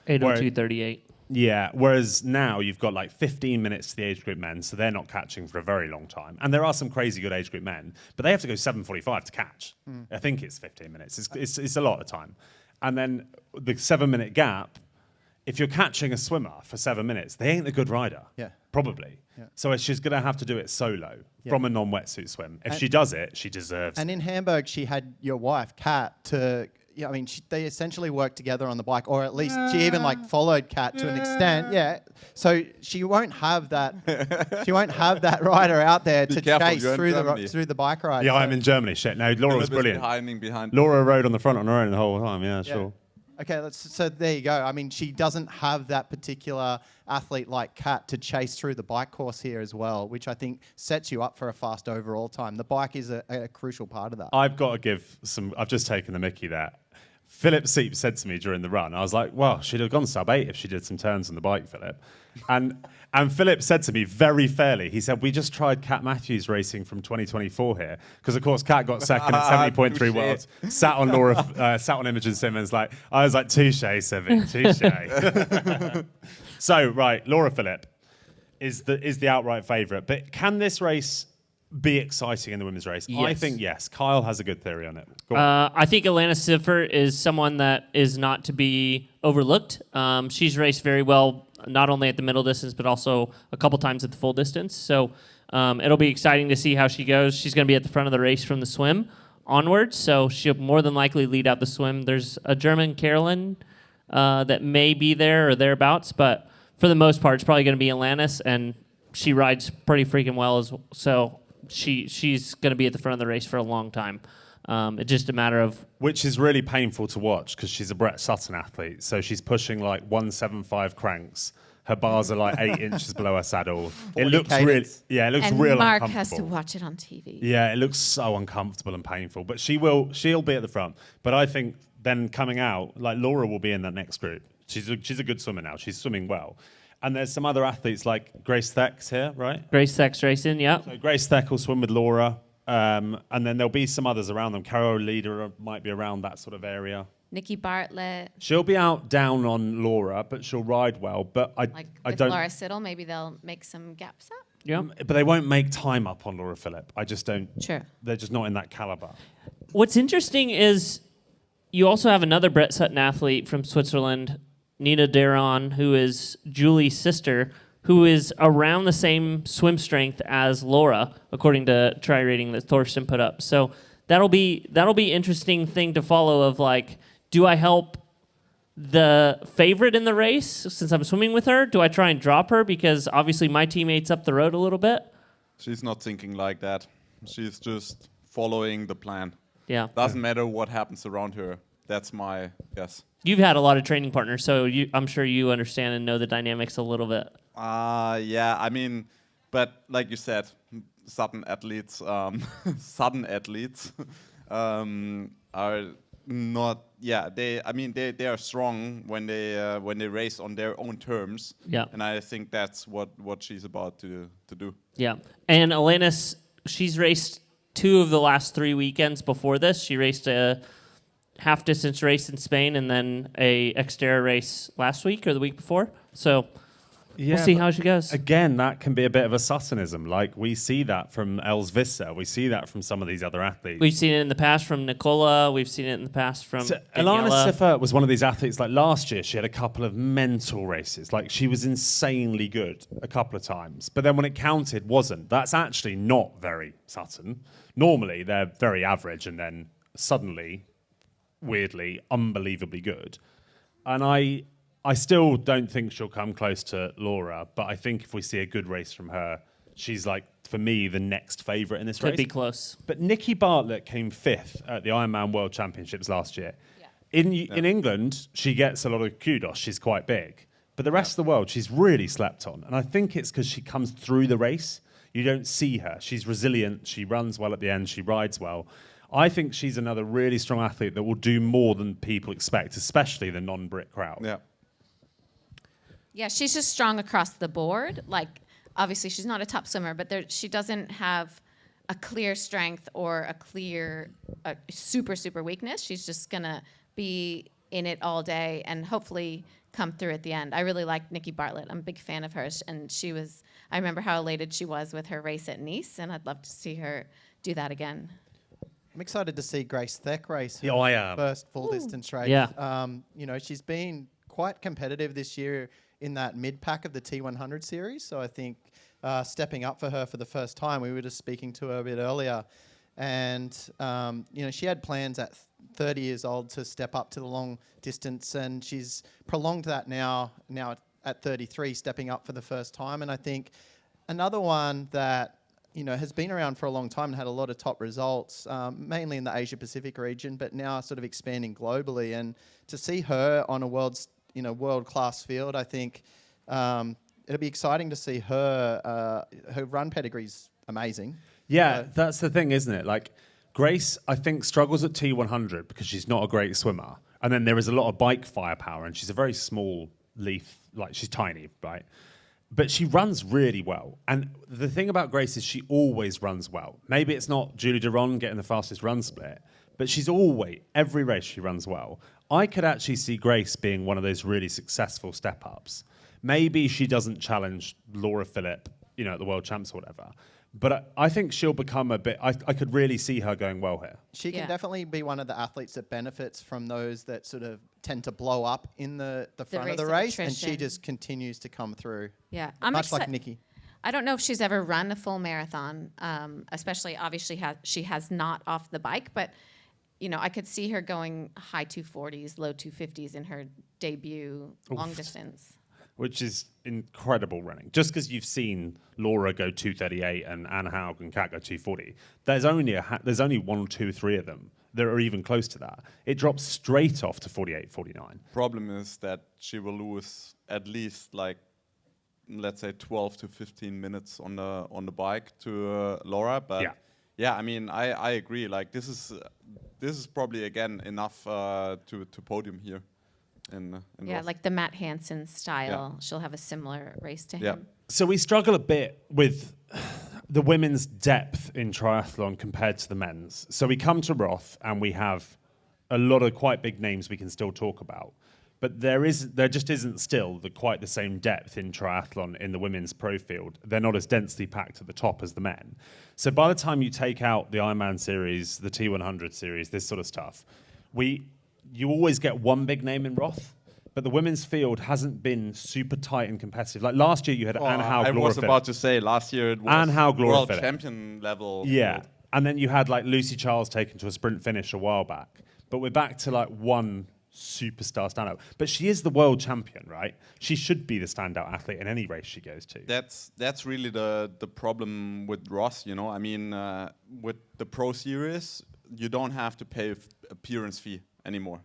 Speaker 2: 8:02:38.
Speaker 1: Yeah, whereas now you've got like 15 minutes to the age group men, so they're not catching for a very long time. And there are some crazy good age group men, but they have to go 7:45 to catch. I think it's 15 minutes. It's a lot of time. And then the 7-minute gap, if you're catching a swimmer for 7 minutes, they ain't a good rider.
Speaker 5: Yeah.
Speaker 1: Probably.
Speaker 5: Yeah.
Speaker 1: So she's going to have to do it solo from a non-wetsuit swim. If
Speaker 5: And-
Speaker 1: she does it, she deserves it.
Speaker 5: And in Hamburg, she had your wife, Kat, to. Yeah, I mean, they essentially worked together on the bike, or at least she even like followed Kat to an extent. Yeah, so she won't have that. She won't have that rider out there to
Speaker 4: careful,
Speaker 5: chase
Speaker 4: you're in
Speaker 5: through
Speaker 4: Germany.
Speaker 5: the bike ride.
Speaker 1: Yeah,
Speaker 5: so-
Speaker 1: I'm in Germany. Shit. No, Laura was brilliant.
Speaker 4: Hiding behind.
Speaker 1: Laura rode on the front on her own the whole time. Yeah,
Speaker 5: Yeah.
Speaker 1: sure.
Speaker 5: Okay, so there you go. I mean, she doesn't have that particular athlete like Kat to chase through the bike course here as well, which I think sets you up for a fast overall time. The bike is a crucial part of that.
Speaker 1: I've got to give some. I've just taken the mickey there. Philip Seep said to me during the run, I was like, well, she'd have gone sub-8 if she did some turns on the bike, Philip. And Philip said to me very fairly, he said, we just tried Kat Matthews racing from 2024 here. Because, of course, Kat got second at 70.3
Speaker 4: Touche.
Speaker 1: worlds. Sat on Imogen Simmons. I was like, touche, Sevi, touche. So, right, Laura Philipp is the outright favourite. But can this race be exciting in the women's race? I
Speaker 2: Yes.
Speaker 1: think yes. Kyle has a good theory on it. Go on.
Speaker 2: I think Alana Siffer is someone that is not to be overlooked. She's raced very well, not only at the middle distance, but also a couple times at the full distance. So it'll be exciting to see how she goes. She's going to be at the front of the race from the swim onwards, so she'll more than likely lead out the swim. There's a German, Carolyn, that may be there or thereabouts, but for the most part, it's probably going to be Alanis, and she rides pretty freaking well, so she's going to be at the front of the race for a long time. It's just a matter of...
Speaker 1: Which is really painful to watch because she's a Brett Sutton athlete. So she's pushing like 175 cranks. Her bars are like 8 inches below her saddle. It looks
Speaker 5: cadence.
Speaker 1: it looks
Speaker 3: And
Speaker 1: real
Speaker 3: Mark
Speaker 1: uncomfortable.
Speaker 3: has to watch it on TV.
Speaker 1: Yeah, it looks so uncomfortable and painful. But she'll be at the front. But I think then coming out, like Laura will be in that next group. She's a good swimmer now. She's swimming well. And there's some other athletes like Grace Theck's here, right?
Speaker 2: Grace Theck's racing, yeah.
Speaker 1: So Grace Theck will swim with Laura. And then there'll be some others around them. Carol Leader might be around that sort of area.
Speaker 3: Nikki Bartlett,
Speaker 1: She'll be out down on Laura, but she'll ride well. But I
Speaker 3: with
Speaker 1: don't.
Speaker 3: Laura Siddle, maybe they'll make some gaps up.
Speaker 2: Yeah.
Speaker 1: But they won't make time up on Laura Philipp. I just don't.
Speaker 3: Sure.
Speaker 1: They're just not in that caliber.
Speaker 2: What's interesting is you also have another Brett Sutton athlete from Switzerland, Nina Daron, who is Julie's sister, who is around the same swim strength as Laura, according to try rating that Thorsten put up. So that'll be interesting thing to follow. Of like, do I help the favorite in the race since I'm swimming with her? Do I try and drop her because obviously my teammate's up the road a little bit?
Speaker 4: She's not thinking like that. She's just following the plan.
Speaker 2: Yeah.
Speaker 4: Doesn't matter what happens around her. That's my guess.
Speaker 2: You've had a lot of training partners, so I'm sure you understand and know the dynamics a little bit.
Speaker 4: Yeah, I mean, but like you said, Sudden athletes are not. Yeah, they are strong when they race on their own terms.
Speaker 2: Yeah.
Speaker 4: And I think that's what she's about to do.
Speaker 2: Yeah. And Alanis, she's raced 2 of the last 3 weekends before this. She raced a half-distance race in Spain and then a Xterra race last week or the week before. So we'll see how she goes.
Speaker 1: Again, that can be a bit of a Suttonism. Like we see that from Els Visser. We see that from some of these other athletes.
Speaker 2: We've seen it in the past from Nicola. We've seen it in the past from
Speaker 1: Alana
Speaker 2: Daniela.
Speaker 1: Siffer was one of these athletes. Like last year, she had a couple of mental races. Like she was insanely good a couple of times, but then when it counted, wasn't. That's actually not very Sutton. Normally, they're very average, and then suddenly, weirdly, unbelievably good. And I still don't think she'll come close to Laura, but I think if we see a good race from her, she's like, for me, the next favourite in this race.
Speaker 2: Could be close.
Speaker 1: But Nikki Bartlett came 5th at the Ironman World Championships last year. Yeah. In England, she gets a lot of kudos. She's quite big. But the rest of the world, she's really slept on. And I think it's because she comes through the race. You don't see her. She's resilient. She runs well at the end. She rides well. I think she's another really strong athlete that will do more than people expect, especially the non-Brit crowd.
Speaker 4: Yeah.
Speaker 3: Yeah, she's just strong across the board. Like, obviously, she's not a top swimmer, but she doesn't have a clear strength or a clear super weakness. She's just going to be in it all day and hopefully come through at the end. I really liked Nikki Bartlett. I'm a big fan of hers, and I remember how elated she was with her race at Nice, and I'd love to see her do that again.
Speaker 5: I'm excited to see Grace Theck race her
Speaker 1: Yeah, I am.
Speaker 5: first full distance race.
Speaker 2: Yeah.
Speaker 5: She's been quite competitive this year in that mid pack of the T100 series. So I think stepping up for her for the first time. We were just speaking to her a bit earlier, and she had plans at 30 years old to step up to the long distance, and she's prolonged that now at 33, stepping up for the first time. And I think another one that has been around for a long time and had a lot of top results, mainly in the Asia Pacific region, but now sort of expanding globally. And to see her on a world-class field, I think it'll be exciting to see her. Her run pedigree's amazing.
Speaker 1: Yeah, that's the thing, isn't it? Like, Grace, I think, struggles at T100 because she's not a great swimmer. And then there is a lot of bike firepower, and she's a very small leaf, like she's tiny, right? But she runs really well. And the thing about Grace is she always runs well. Maybe it's not Julie Duron getting the fastest run split, but every race she runs well. I could actually see Grace being one of those really successful step-ups. Maybe she doesn't challenge Laura Philipp, at the World Champs or whatever. But I think she'll become I could really see her going well here.
Speaker 5: She can definitely be one of the athletes that benefits from those that sort of tend to blow up in the front of the race, and she just continues to come through.
Speaker 3: Yeah,
Speaker 5: much like Nikki.
Speaker 3: I don't know if she's ever run a full marathon, especially obviously she has not off the bike, but I could see her going high 240s, low 250s in her debut long distance.
Speaker 1: Which is incredible running. Just because you've seen Laura go 238 and Anna Haug and Kat go 240, there's only 1, 2, 3 of them that are even close to that. It drops straight off to 48, 49.
Speaker 4: Problem is that she will lose at least let's say 12 to 15 minutes on the bike to Laura. But yeah, I mean, I agree. Like this is probably again enough to podium here. In Roth.
Speaker 3: Like the Matt Hansen style. She'll have a similar race to him.
Speaker 1: So we struggle a bit with the women's depth in triathlon compared to the men's. So we come to Roth and we have a lot of quite big names we can still talk about. But there just isn't still quite the same depth in triathlon in the women's pro field. They're not as densely packed at the top as the men. So by the time you take out the Ironman series, the T100 series, this sort of stuff, you always get one big name in Roth, but the women's field hasn't been super tight and competitive. Like last year, you had Anne Haug,
Speaker 4: I
Speaker 1: Laura
Speaker 4: was
Speaker 1: Philipp.
Speaker 4: about to say last year it was
Speaker 1: Anne Haug, Laura
Speaker 4: world
Speaker 1: Philipp.
Speaker 4: champion level.
Speaker 1: Yeah,
Speaker 4: field.
Speaker 1: and then you had like Lucy Charles taken to a sprint finish a while back. But we're back to like one superstar standout. But she is the world champion, right? She should be the standout athlete in any race she goes to.
Speaker 4: That's really the problem with Roth. I mean, with the Pro Series, you don't have to pay appearance fee anymore.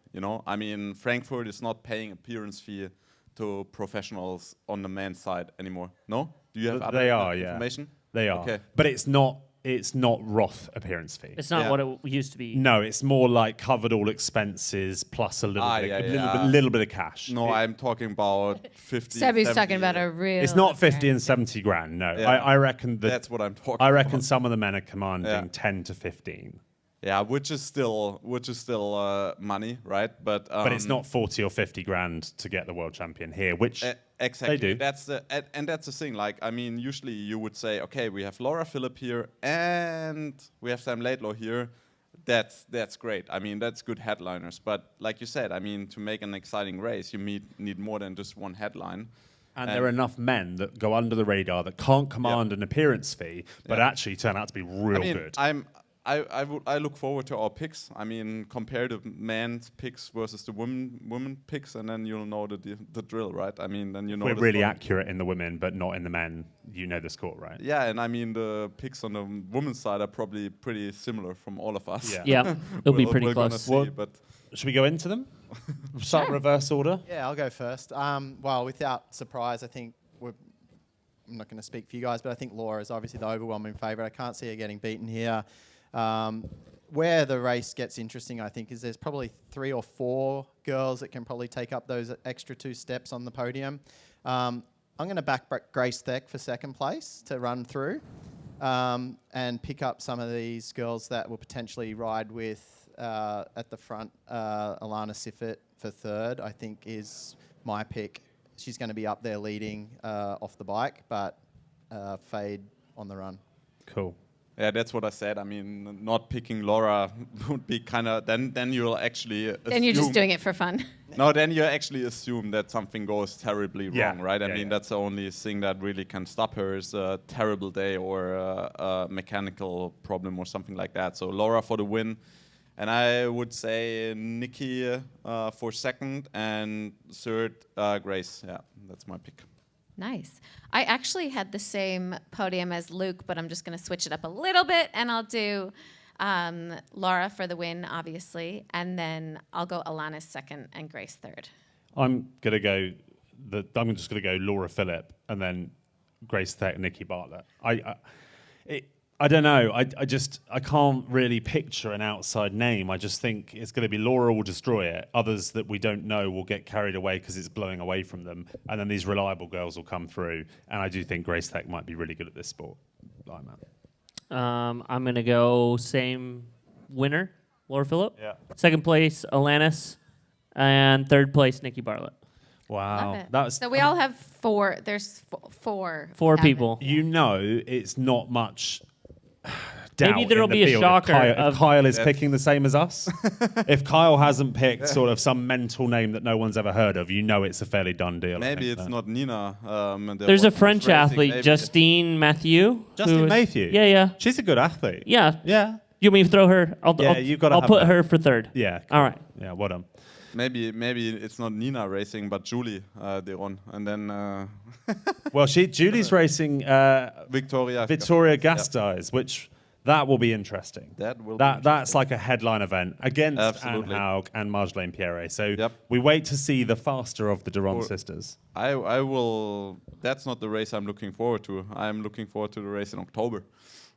Speaker 4: I mean, Frankfurt is not paying appearance fee to professionals on the men's side anymore. No? Do you have other information?
Speaker 1: They are.
Speaker 4: Okay.
Speaker 1: But it's not Roth appearance fee.
Speaker 2: It's not what it used to be.
Speaker 1: No, it's more like covered all expenses plus a little bit of cash.
Speaker 4: No, I'm talking about 50.
Speaker 3: Sebby's
Speaker 4: 70.
Speaker 3: talking about a real.
Speaker 1: It's not 50 and 70 grand. No,
Speaker 4: Yeah.
Speaker 1: I reckon
Speaker 4: That's what I'm talking.
Speaker 1: I reckon
Speaker 4: about.
Speaker 1: some of the men are commanding 10 to 15.
Speaker 4: Yeah, which is still money, right? But
Speaker 1: it's not 40 or 50 grand to get the world champion here, which
Speaker 4: exactly.
Speaker 1: they do.
Speaker 4: That's the thing. Like, I mean, usually you would say, okay, we have Laura Philipp here and we have Sam Laidlaw here. That's great. I mean, that's good headliners. But like you said, I mean, to make an exciting race, you need more than just one headline.
Speaker 1: And there are enough men that go under the radar that can't command an appearance fee, but actually turn out to be real good.
Speaker 4: I look forward to our picks. I mean, compare the men's picks versus the women picks, and then you'll know the drill, right? I mean, then you know.
Speaker 1: We're really accurate in the women, but not in the men. You know the score, right?
Speaker 4: Yeah, and I mean, the picks on the women's side are probably pretty similar from all of us.
Speaker 2: Yeah, it'll be pretty close.
Speaker 1: Should we go into them? Start reverse order?
Speaker 5: Yeah, I'll go first. Well, without surprise, I think I'm not going to speak for you guys, but I think Laura is obviously the overwhelming favourite. I can't see her getting beaten here. Where the race gets interesting, I think, is there's probably 3 or 4 girls that can probably take up those extra 2 steps on the podium. I'm going to back Grace Theck for second place to run through and pick up some of these girls that will potentially ride with at the front. Alana Siffert for third, I think, is my pick. She's going to be up there leading off the bike, but fade on the run.
Speaker 1: Cool.
Speaker 4: Yeah, that's what I said. I mean, not picking Laura would be kind of then you'll actually
Speaker 3: Then you're just doing it for fun.
Speaker 4: No, then you actually assume that something goes terribly
Speaker 1: Yeah.
Speaker 4: wrong, right? I
Speaker 1: Yeah,
Speaker 4: mean, that's the only thing that really can stop her is a terrible day or a mechanical problem or something like that. So Laura for the win. And I would say Nikki for second and third, Grace. Yeah, that's my pick.
Speaker 3: Nice. I actually had the same podium as Luke, but I'm just going to switch it up a little bit, and I'll do Laura for the win, obviously, and then I'll go Alanis second and Grace third.
Speaker 1: I'm just gonna go Laura Phillip and then Grace Tech and Nikki Bartlett. I don't know. I can't really picture an outside name. I just think it's going to be Laura will destroy it. Others that we don't know will get carried away because it's blowing away from them. And then these reliable girls will come through. And I do think Grace Tech might be really good at this sport.
Speaker 2: I'm going to go same winner, Laura Phillip.
Speaker 1: Yeah.
Speaker 2: Second place, Alanis. And third place, Nikki Bartlett.
Speaker 1: Wow.
Speaker 3: Love it. So we all have four. There's four.
Speaker 2: Four
Speaker 3: have
Speaker 2: people.
Speaker 1: You know, it's not much doubt.
Speaker 2: Maybe there'll
Speaker 1: in the
Speaker 2: be a
Speaker 1: field
Speaker 2: shocker
Speaker 1: if Kyle is
Speaker 4: Yes.
Speaker 1: picking the same as us. If Kyle hasn't picked sort of some mental name that no one's ever heard of, you know it's a fairly done deal. I
Speaker 4: Maybe
Speaker 1: think
Speaker 4: it's
Speaker 1: that.
Speaker 4: not Nina.
Speaker 2: There's a French athlete, Justine Mathieu.
Speaker 1: Justine Mathieu.
Speaker 2: Yeah.
Speaker 1: She's a good athlete.
Speaker 2: Yeah.
Speaker 1: Yeah.
Speaker 2: You want me to throw her?
Speaker 1: You've gotta
Speaker 2: I'll
Speaker 1: have
Speaker 2: put
Speaker 1: that.
Speaker 2: her for third.
Speaker 1: Yeah.
Speaker 2: All right.
Speaker 1: Yeah, well done.
Speaker 4: Maybe it's not Nina racing, but Julie Deron. And then
Speaker 1: Well, Julie's racing
Speaker 4: Victoria.
Speaker 1: Victoria Gasteiz, which that will be interesting.
Speaker 4: That will be
Speaker 1: That's
Speaker 4: interesting.
Speaker 1: like a headline event against
Speaker 4: Absolutely.
Speaker 1: Anne Haug and Marjolaine Pierre. So
Speaker 4: Yep.
Speaker 1: we wait to see the faster of the Durand
Speaker 4: Or-
Speaker 1: sisters.
Speaker 4: I will. That's not the race I'm looking forward to. I'm looking forward to the race in October.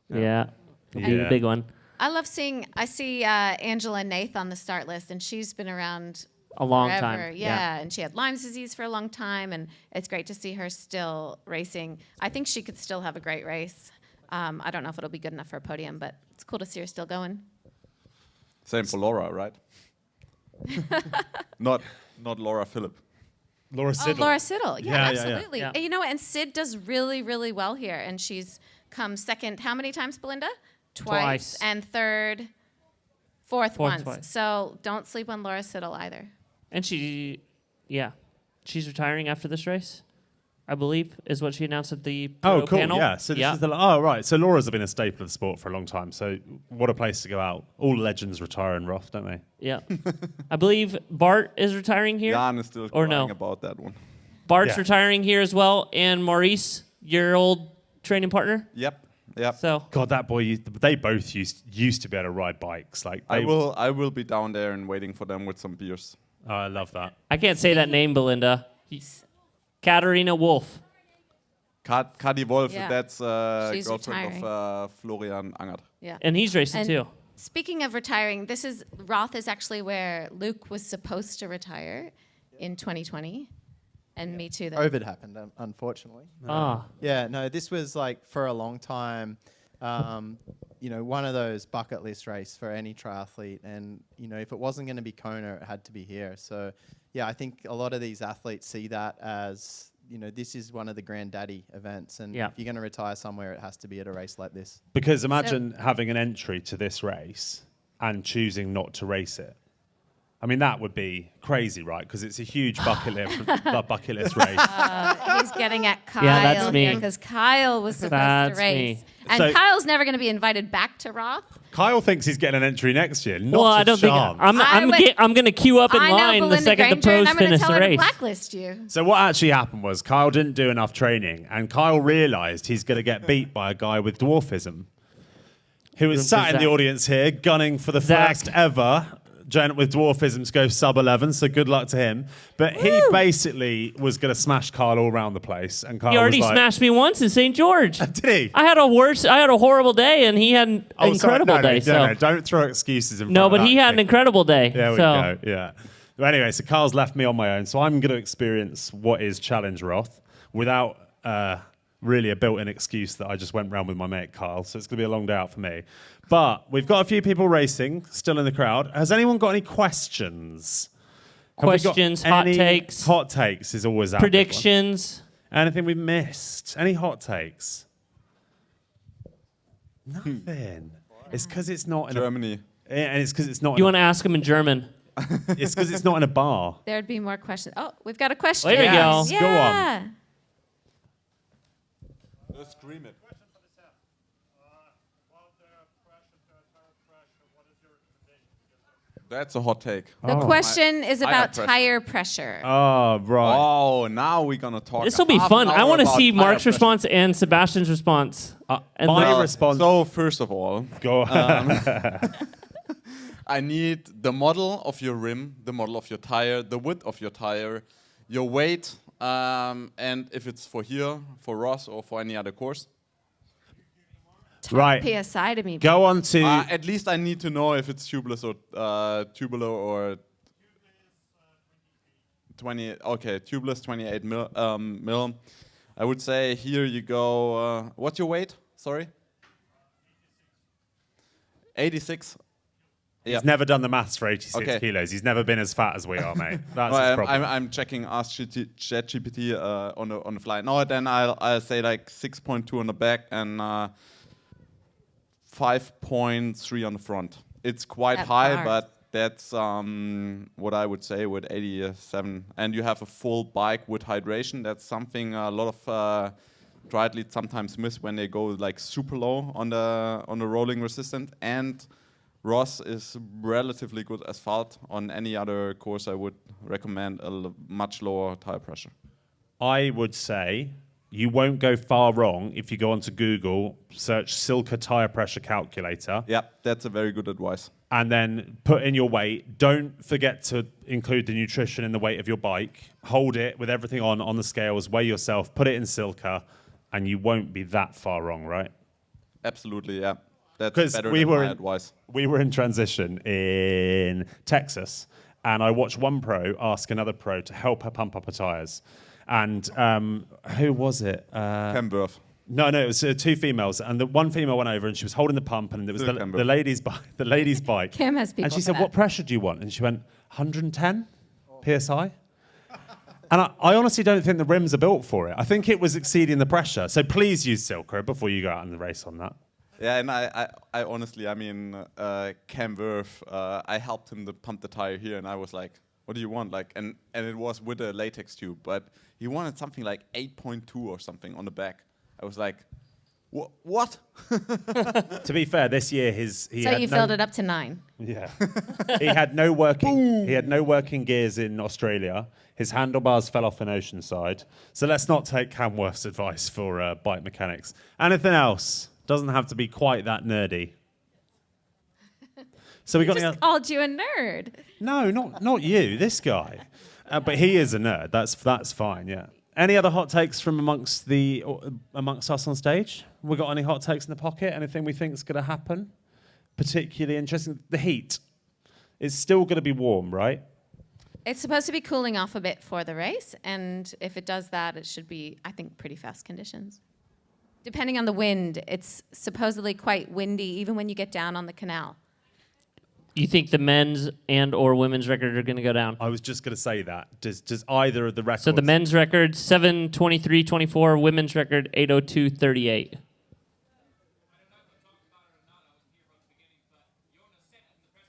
Speaker 2: Yeah. It'll be
Speaker 1: Yeah.
Speaker 2: a big one.
Speaker 3: I see Angela Nath on the start list, and she's been around
Speaker 2: A long
Speaker 3: forever.
Speaker 2: time.
Speaker 3: Yeah, and she had Lyme's disease for a long time, and it's great to see her still racing. I think she could still have a great race. I don't know if it'll be good enough for a podium, but it's cool to see her still going.
Speaker 4: Same for Laura, right? not Laura Phillip.
Speaker 1: Laura
Speaker 3: Oh,
Speaker 1: Siddle.
Speaker 3: Laura Siddle. Yeah,
Speaker 1: Yeah, yeah, yeah.
Speaker 3: absolutely.
Speaker 2: Yeah.
Speaker 3: And you know what? And Sid does really, really well here. And she's come second how many times, Belinda?
Speaker 2: Twice.
Speaker 3: And fourth once.
Speaker 2: twice.
Speaker 3: So don't sleep on Laura Siddle either.
Speaker 2: And she's retiring after this race, I believe, is what she announced at the pro
Speaker 1: Oh, cool.
Speaker 2: panel.
Speaker 1: Yeah. So this is right. So Laura's been a staple of the sport for a long time. So what a place to go out. All legends retire in Roth, don't they?
Speaker 2: Yeah. I believe Bart is retiring here.
Speaker 4: Jan is still
Speaker 2: Or
Speaker 4: crying
Speaker 2: no.
Speaker 4: about that one.
Speaker 2: Bart's
Speaker 1: Yeah.
Speaker 2: retiring here as well. And Maurice, your old training partner.
Speaker 4: Yep.
Speaker 2: So
Speaker 1: God, that boy, they both used to be able to ride bikes. Like
Speaker 4: I
Speaker 1: they-
Speaker 4: will be down there and waiting for them with some beers.
Speaker 1: Oh, I love that.
Speaker 2: I can't say that name, Belinda. Katarina Wolf.
Speaker 4: Kadi Wolf,
Speaker 3: Yeah.
Speaker 4: that's
Speaker 3: She's
Speaker 4: girlfriend of Florian Angert.
Speaker 3: Yeah.
Speaker 2: And he's racing
Speaker 3: And
Speaker 2: too.
Speaker 3: speaking of retiring, Roth is actually where Luke was supposed to retire in 2020. And me too. Then.
Speaker 5: COVID happened, unfortunately.
Speaker 2: Ah.
Speaker 5: Yeah, no, this was like for a long time, one of those bucket list race for any triathlete. And, if it wasn't going to be Kona, it had to be here. So, yeah, I think a lot of these athletes see that as, this is one of the granddaddy events. And
Speaker 2: Yeah.
Speaker 5: if you're going to retire somewhere, it has to be at a race like this.
Speaker 1: Because imagine having an entry to this race and choosing not to race it. I mean, that would be crazy, right? Because it's a huge bucket list race.
Speaker 3: He's getting at Kyle
Speaker 2: that's me.
Speaker 3: because Kyle was supposed
Speaker 2: That's
Speaker 3: to race.
Speaker 2: me.
Speaker 3: And
Speaker 1: So-
Speaker 3: Kyle's never going to be invited back to Roth.
Speaker 1: Kyle thinks he's getting an entry next year. Not
Speaker 2: Well,
Speaker 1: a
Speaker 2: I don't think
Speaker 1: chance.
Speaker 2: I'm going to queue up in
Speaker 3: I know
Speaker 2: line the
Speaker 3: Belinda
Speaker 2: second the
Speaker 3: Granger, and
Speaker 2: pros
Speaker 3: I'm going to
Speaker 2: finish
Speaker 3: tell
Speaker 2: the
Speaker 3: her to
Speaker 2: race.
Speaker 3: blacklist you.
Speaker 1: So what actually happened was Kyle didn't do enough training, and Kyle realised he's going to get beat by a guy with dwarfism, who was sat in the
Speaker 2: Zach.
Speaker 1: audience here gunning for the
Speaker 2: Zach.
Speaker 1: first ever gent with dwarfism to go sub 11. So good luck to him. But he basically was going to smash Kyle all around the place, and Kyle
Speaker 2: He already
Speaker 1: was like,
Speaker 2: smashed me once in St. George.
Speaker 1: Did he?
Speaker 2: I had a horrible day, and he had an
Speaker 1: Oh, sorry,
Speaker 2: incredible
Speaker 1: no,
Speaker 2: day.
Speaker 1: No, don't throw excuses in front
Speaker 2: No,
Speaker 1: of
Speaker 2: but he
Speaker 1: that
Speaker 2: had an
Speaker 1: kid.
Speaker 2: incredible day.
Speaker 1: There we
Speaker 2: so.
Speaker 1: go. Yeah. But anyway, so Carl's left me on my own, so I'm going to experience what is Challenge Roth without really a built-in excuse that I just went round with my mate Carl. So it's going to be a long day out for me. But we've got a few people racing still in the crowd. Has anyone got any questions?
Speaker 2: questions, hot takes,
Speaker 1: Hot takes is always our big one.
Speaker 2: predictions.
Speaker 1: Anything we missed? Any hot takes? Nothing. It's because it's not in
Speaker 4: Germany.
Speaker 1: and it's because it's not.
Speaker 2: You want to ask them in German?
Speaker 1: It's because it's not in a bar.
Speaker 3: There'd be more questions. Oh, we've got a question.
Speaker 2: There we go.
Speaker 1: Yes, go on.
Speaker 4: Just scream it. That's a hot take.
Speaker 3: The question is
Speaker 4: I
Speaker 3: about
Speaker 4: got pressure.
Speaker 3: tire pressure.
Speaker 1: Oh, right.
Speaker 4: Oh, now we're gonna talk.
Speaker 2: This will be
Speaker 4: half
Speaker 2: fun.
Speaker 4: an
Speaker 2: I
Speaker 4: hour
Speaker 2: want to
Speaker 4: about
Speaker 2: see
Speaker 4: tire
Speaker 2: Mark's
Speaker 4: pressure.
Speaker 2: response and Sebastian's response. And
Speaker 1: my
Speaker 2: then-
Speaker 1: response.
Speaker 4: So first of all,
Speaker 1: Go
Speaker 4: I need the model of your rim, the model of your tire, the width of your tire, your weight, and if it's for here, for Roth, or for any other course.
Speaker 1: Right.
Speaker 3: PSI to me.
Speaker 1: Go on to.
Speaker 4: At least I need to know if it's tubeless or tubular or 20. Okay, tubeless 28 mil. I would say here you go. What's your weight? Sorry. 86.
Speaker 1: He's never done the maths for 86
Speaker 4: Okay.
Speaker 1: kilos. He's never been as fat as we are, mate. That's
Speaker 4: No,
Speaker 1: his problem.
Speaker 4: I'm checking Ask ChatGPT on the fly. No, then I'll say like 6.2 on the back and 5.3 on the front. It's quite
Speaker 3: That's
Speaker 4: high,
Speaker 3: hard.
Speaker 4: but that's what I would say with 87. And you have a full bike with hydration. That's something a lot of triathletes sometimes miss when they go like super low on the rolling resistant. And Roth is relatively good asphalt. On any other course, I would recommend a much lower tire pressure.
Speaker 1: I would say you won't go far wrong if you go onto Google, search Silka tire pressure calculator,
Speaker 4: Yeah, that's a very good advice.
Speaker 1: and then put in your weight. Don't forget to include the nutrition in the weight of your bike. Hold it with everything on the scales, weigh yourself, put it in Silka, and you won't be that far wrong, right?
Speaker 4: Absolutely, yeah. That's
Speaker 1: 'Cause
Speaker 4: better
Speaker 1: we
Speaker 4: than
Speaker 1: were
Speaker 4: my
Speaker 1: in-
Speaker 4: advice.
Speaker 1: We were in transition in Texas, and I watched one pro ask another pro to help her pump up her tires. And who was it?
Speaker 4: Camberth.
Speaker 1: No, it was two females, and the one female went over and she was holding the pump, and it was
Speaker 4: Still
Speaker 1: the
Speaker 4: Camberth.
Speaker 1: lady's bike.
Speaker 3: Kim has people
Speaker 1: And she
Speaker 3: for
Speaker 1: said,
Speaker 3: that.
Speaker 1: "What pressure do you want?" And she went, 110 psi. And I honestly don't think the rims are built for it. I think it was exceeding the pressure. So please use Silka before you go out in the race on that.
Speaker 4: Yeah, and I honestly, I mean, Cam Worth, I helped him to pump the tire here, and I was like, what do you want? Like, and it was with a latex tube, but he wanted something like 8.2 or something on the back. I was like, what?
Speaker 1: To be fair, this year he
Speaker 3: So
Speaker 1: had
Speaker 3: you filled it up to 9.
Speaker 1: Yeah. He had no working gears in Australia. His handlebars fell off in Oceanside. So let's not take Camworth's advice for bike mechanics. Anything else? Doesn't have to be quite that nerdy. So we got
Speaker 3: Just called you a nerd.
Speaker 1: No, not you. This guy. But he is a nerd. That's fine. Yeah. Any other hot takes from amongst us on stage? We got any hot takes in the pocket? Anything we think is going to happen? Particularly interesting. The heat. It's still going to be warm, right?
Speaker 3: It's supposed to be cooling off a bit for the race, and if it does that, it should be, I think, pretty fast conditions. Depending on the wind, it's supposedly quite windy, even when you get down on the canal.
Speaker 2: You think the men's and or women's record are going to go down?
Speaker 1: I was just going to say that. Does either of the records?
Speaker 2: So the men's record 7:23:24, women's record 8:02:38.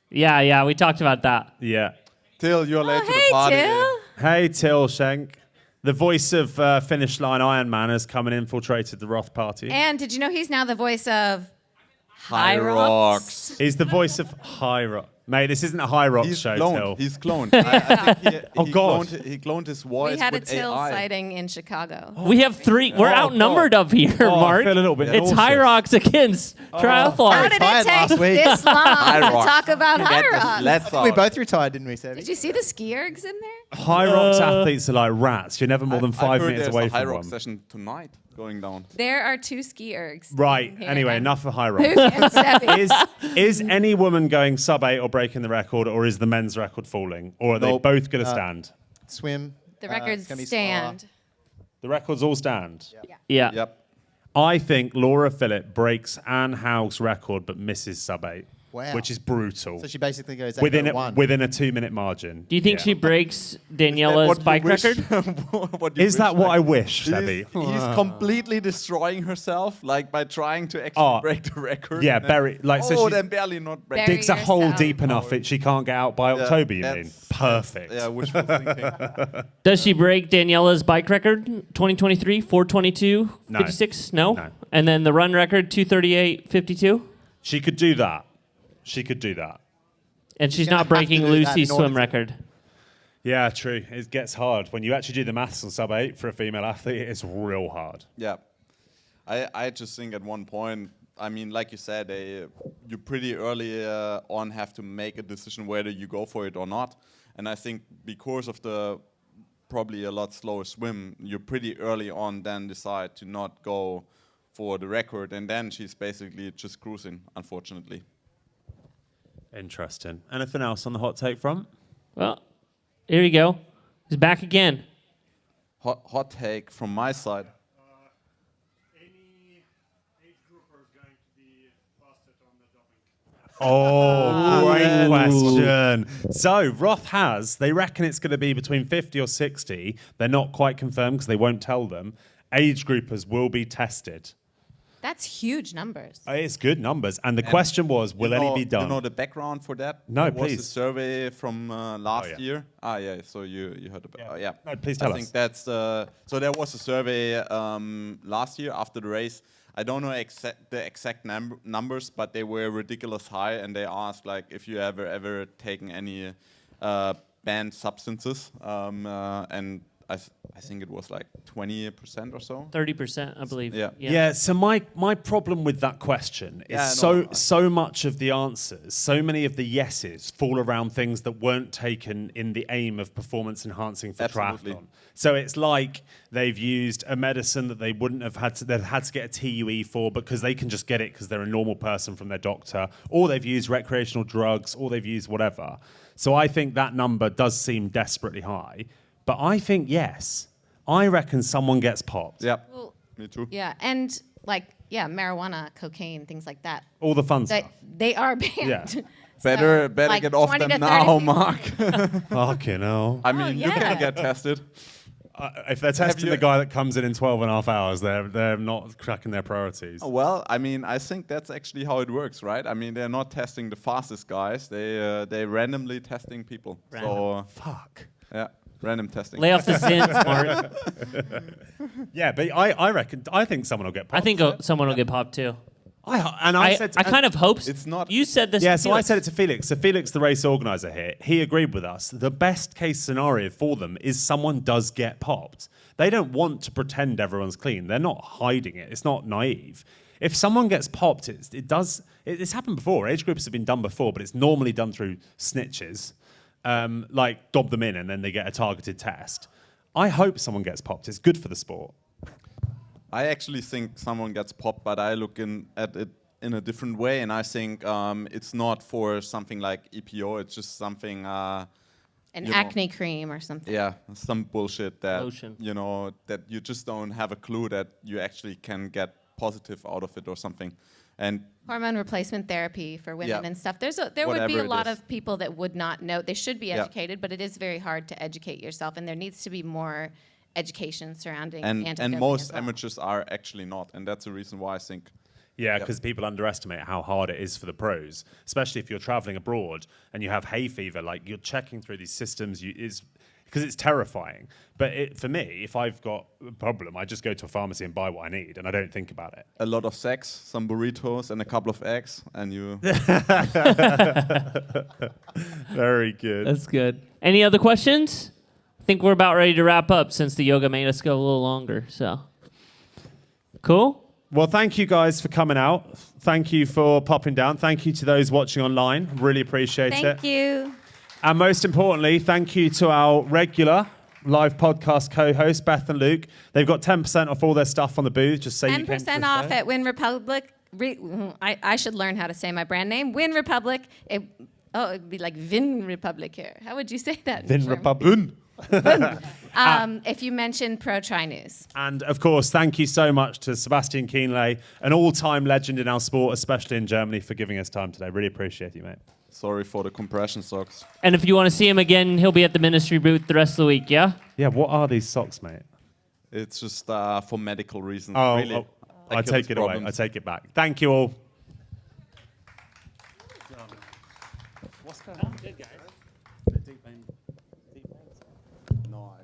Speaker 2: Yeah, we talked about that.
Speaker 1: Yeah.
Speaker 4: Till, you're late to the
Speaker 3: Hey,
Speaker 4: party.
Speaker 3: Till.
Speaker 1: Hey, Till Schenk. The voice of Finish Line Ironman has come and infiltrated the Roth party.
Speaker 3: And did you know he's now the voice of
Speaker 4: High Rocks.
Speaker 1: He's the voice of High Rock. Mate, this isn't a High Rock
Speaker 4: He's
Speaker 1: show,
Speaker 4: cloned.
Speaker 1: Till.
Speaker 4: He's cloned. I think
Speaker 1: Oh, God.
Speaker 4: He cloned his voice
Speaker 3: We had a
Speaker 4: with
Speaker 3: Till
Speaker 4: AI.
Speaker 3: sighting in Chicago.
Speaker 2: We have 3. We're
Speaker 1: Oh,
Speaker 2: outnumbered
Speaker 1: God.
Speaker 2: up here,
Speaker 1: Oh, I
Speaker 2: Mark.
Speaker 1: feel a little bit
Speaker 2: It's
Speaker 1: nauseous.
Speaker 2: High Rocks against triathlon.
Speaker 3: How did it
Speaker 5: retired
Speaker 3: take
Speaker 5: last week.
Speaker 3: this long to
Speaker 4: Rocks.
Speaker 3: talk about
Speaker 4: Get
Speaker 3: High
Speaker 4: the
Speaker 3: Rocks?
Speaker 4: sleds
Speaker 5: We
Speaker 4: out.
Speaker 5: both retired, didn't we, Sebby?
Speaker 3: Did you see the ski ergs in there?
Speaker 1: High Rocks athletes are like rats. You're never more than
Speaker 4: I
Speaker 1: 5
Speaker 4: heard
Speaker 1: minutes
Speaker 4: there's
Speaker 1: away
Speaker 4: a High
Speaker 1: from
Speaker 4: Rock
Speaker 1: one.
Speaker 4: session tonight going down.
Speaker 3: There are 2 ski ergs.
Speaker 1: Right.
Speaker 3: Here
Speaker 1: Anyway,
Speaker 3: and-
Speaker 1: enough of High
Speaker 3: Luke
Speaker 1: Rocks.
Speaker 3: and Sebby.
Speaker 1: Is any woman going sub 8 or breaking the record, or is the men's record falling? Or are they
Speaker 4: Nope.
Speaker 1: both going to stand?
Speaker 5: Swim.
Speaker 3: The
Speaker 5: it's
Speaker 3: records
Speaker 5: gonna be
Speaker 3: stand.
Speaker 1: The records all stand.
Speaker 2: Yeah.
Speaker 4: Yep.
Speaker 1: I think Laura Phillip breaks Anne Haug's record but misses sub 8.
Speaker 5: Wow.
Speaker 1: which is brutal.
Speaker 5: So she basically goes
Speaker 1: within
Speaker 5: 8:01.
Speaker 1: within a 2-minute margin.
Speaker 2: Do you think
Speaker 1: Yeah.
Speaker 2: she breaks Daniela's bike record?
Speaker 1: Is that what I wish, Sebi?
Speaker 4: He's completely destroying herself, like by trying to actually break the record.
Speaker 1: Yeah,
Speaker 4: and then-
Speaker 1: bury like so.
Speaker 4: Oh,
Speaker 1: She's
Speaker 4: then barely not break.
Speaker 3: Bury
Speaker 1: digs a hole
Speaker 3: yourself.
Speaker 1: deep enough that she can't get out by October. You mean?
Speaker 4: that's-
Speaker 1: Perfect.
Speaker 4: Yeah, wishful thinking.
Speaker 2: Does she break Daniela's bike record? 2023, 422,
Speaker 1: No.
Speaker 2: 56? No?
Speaker 1: No.
Speaker 2: And then the run record, 238.52?
Speaker 1: She could do that. She could do that.
Speaker 2: And she's
Speaker 5: gonna
Speaker 2: not
Speaker 5: have to
Speaker 2: breaking
Speaker 5: do that
Speaker 2: Lucy's
Speaker 5: in order
Speaker 2: swim
Speaker 5: to-
Speaker 2: record.
Speaker 1: Yeah, true. It gets hard when you actually do the maths on sub-8 for a female athlete. It's real hard.
Speaker 4: Yeah, I just think at one point, I mean, like you said, you pretty early on have to make a decision whether you go for it or not. And I think because of the probably a lot slower swim, you pretty early on then decide to not go for the record, and then she's basically just cruising, unfortunately.
Speaker 1: Interesting. Anything else on the hot take front?
Speaker 2: Well, here you go. He's back again.
Speaker 4: Hot take from my side.
Speaker 6: Any age grouper is going to be busted on the doping.
Speaker 1: Oh, great question. So Roth they reckon it's going to be between 50 or 60. They're not quite confirmed because they won't tell them. Age groupers will be tested.
Speaker 3: That's huge numbers.
Speaker 1: It's good numbers. And the question was, will any be done?
Speaker 4: You know the background for that?
Speaker 1: No,
Speaker 4: There was
Speaker 1: please.
Speaker 4: a survey from last
Speaker 1: yeah.
Speaker 4: year. Ah, yeah. So you heard about? Yeah.
Speaker 1: No, please tell
Speaker 4: I think
Speaker 1: us.
Speaker 4: that's so. There was a survey last year after the race. I don't know the exact numbers, but they were ridiculous high, and they asked like if you ever taken any banned substances, and I think it was like 20% or so.
Speaker 2: 30%, I believe.
Speaker 4: Yeah.
Speaker 1: Yeah, so my problem with that question is so much of the answers, so many of the yeses fall around things that weren't taken in the aim of performance enhancing for
Speaker 4: Absolutely.
Speaker 1: triathlon. So it's like they've used a medicine that they wouldn't have had to, they've had to get a TUE for because they can just get it because they're a normal person from their doctor, or they've used recreational drugs, or they've used whatever. So I think that number does seem desperately high. But I think, yes, I reckon someone gets popped.
Speaker 4: Yeah.
Speaker 3: Well,
Speaker 4: Me too.
Speaker 3: yeah, and marijuana, cocaine, things like that.
Speaker 1: All the fun stuff.
Speaker 3: They are banned.
Speaker 1: Yeah.
Speaker 4: Better
Speaker 3: like
Speaker 4: get off
Speaker 3: 20
Speaker 4: them
Speaker 3: to
Speaker 4: now,
Speaker 3: 30
Speaker 4: Mark.
Speaker 1: Fucking hell.
Speaker 4: I mean, you
Speaker 3: yeah.
Speaker 4: can get tested.
Speaker 1: If they're testing
Speaker 4: you-
Speaker 1: the guy that comes in 12 and a half hours, they're not cracking their priorities.
Speaker 4: Well, I mean, I think that's actually how it works, right? I mean, they're not testing the fastest guys. They randomly testing people. So
Speaker 1: Fuck.
Speaker 4: yeah, random testing.
Speaker 2: Lay off the zins, Mark.
Speaker 1: Yeah, but I think someone will get popped.
Speaker 2: I think someone will get popped too.
Speaker 1: I said
Speaker 2: I kind of hope
Speaker 4: It's not-
Speaker 2: You said this.
Speaker 1: Yeah,
Speaker 2: to
Speaker 1: so I
Speaker 2: Felix.
Speaker 1: said it to Felix. So Felix, the race organizer here, he agreed with us. The best case scenario for them is someone does get popped. They don't want to pretend everyone's clean. They're not hiding it. It's not naive. If someone gets popped, it's happened before. Age groups have been done before, but it's normally done through snitches, like dob them in and then they get a targeted test. I hope someone gets popped. It's good for the sport.
Speaker 4: I actually think someone gets popped, but I look at it in a different way, and I think it's not for something like EPO. It's just something.
Speaker 3: An
Speaker 4: you know,
Speaker 3: acne cream or something.
Speaker 4: Yeah, some bullshit that
Speaker 2: Lotion.
Speaker 4: that you just don't have a clue that you actually can get positive out of it or something, and
Speaker 3: Hormone replacement therapy for women
Speaker 4: Yeah.
Speaker 3: and stuff. There would be
Speaker 4: Whatever
Speaker 3: a
Speaker 4: it
Speaker 3: lot
Speaker 4: is.
Speaker 3: of people that would not know. They should be
Speaker 4: Yeah.
Speaker 3: educated, but it is very hard to educate yourself, and there needs to be more education surrounding
Speaker 4: and
Speaker 3: anti-doping
Speaker 4: most
Speaker 3: as well.
Speaker 4: amateurs are actually not, and that's the reason why I think.
Speaker 1: Yeah, because people underestimate how hard it is for the pros, especially if you're traveling abroad and you have hay fever. Like you're checking through these systems, because it's terrifying. But for me, if I've got a problem, I just go to a pharmacy and buy what I need, and I don't think about it.
Speaker 4: A lot of sex, some burritos, and a couple of eggs, and you.
Speaker 1: Very good.
Speaker 2: That's good. Any other questions? I think we're about ready to wrap up since the yoga made us go a little longer. So, cool.
Speaker 1: Well, thank you guys for coming out. Thank you for popping down. Thank you to those watching online. Really appreciate it.
Speaker 3: Thank you.
Speaker 1: And most importantly, thank you to our regular live podcast co-hosts, Beth and Luke. They've got 10% off all their stuff on the booth. Just say you came to
Speaker 3: 10%
Speaker 1: the
Speaker 3: off
Speaker 1: show.
Speaker 3: at Win Republic. I should learn how to say my brand name. Win Republic. It'd be like Vin Republic here. How would you say that? in
Speaker 1: Vin
Speaker 3: German?
Speaker 1: Republic.
Speaker 3: if you mention Pro Tri News.
Speaker 1: And of course, thank you so much to Sebastian Kienle, an all-time legend in our sport, especially in Germany, for giving us time today. Really appreciate you, mate.
Speaker 4: Sorry for the compression socks.
Speaker 2: And if you want to see him again, he'll be at the ministry booth the rest of the week, yeah?
Speaker 1: Yeah, what are these socks, mate?
Speaker 4: It's just for medical reasons.
Speaker 1: Oh,
Speaker 4: really.
Speaker 1: I take it away. I take it back. Thank you all.
Speaker 4: No, I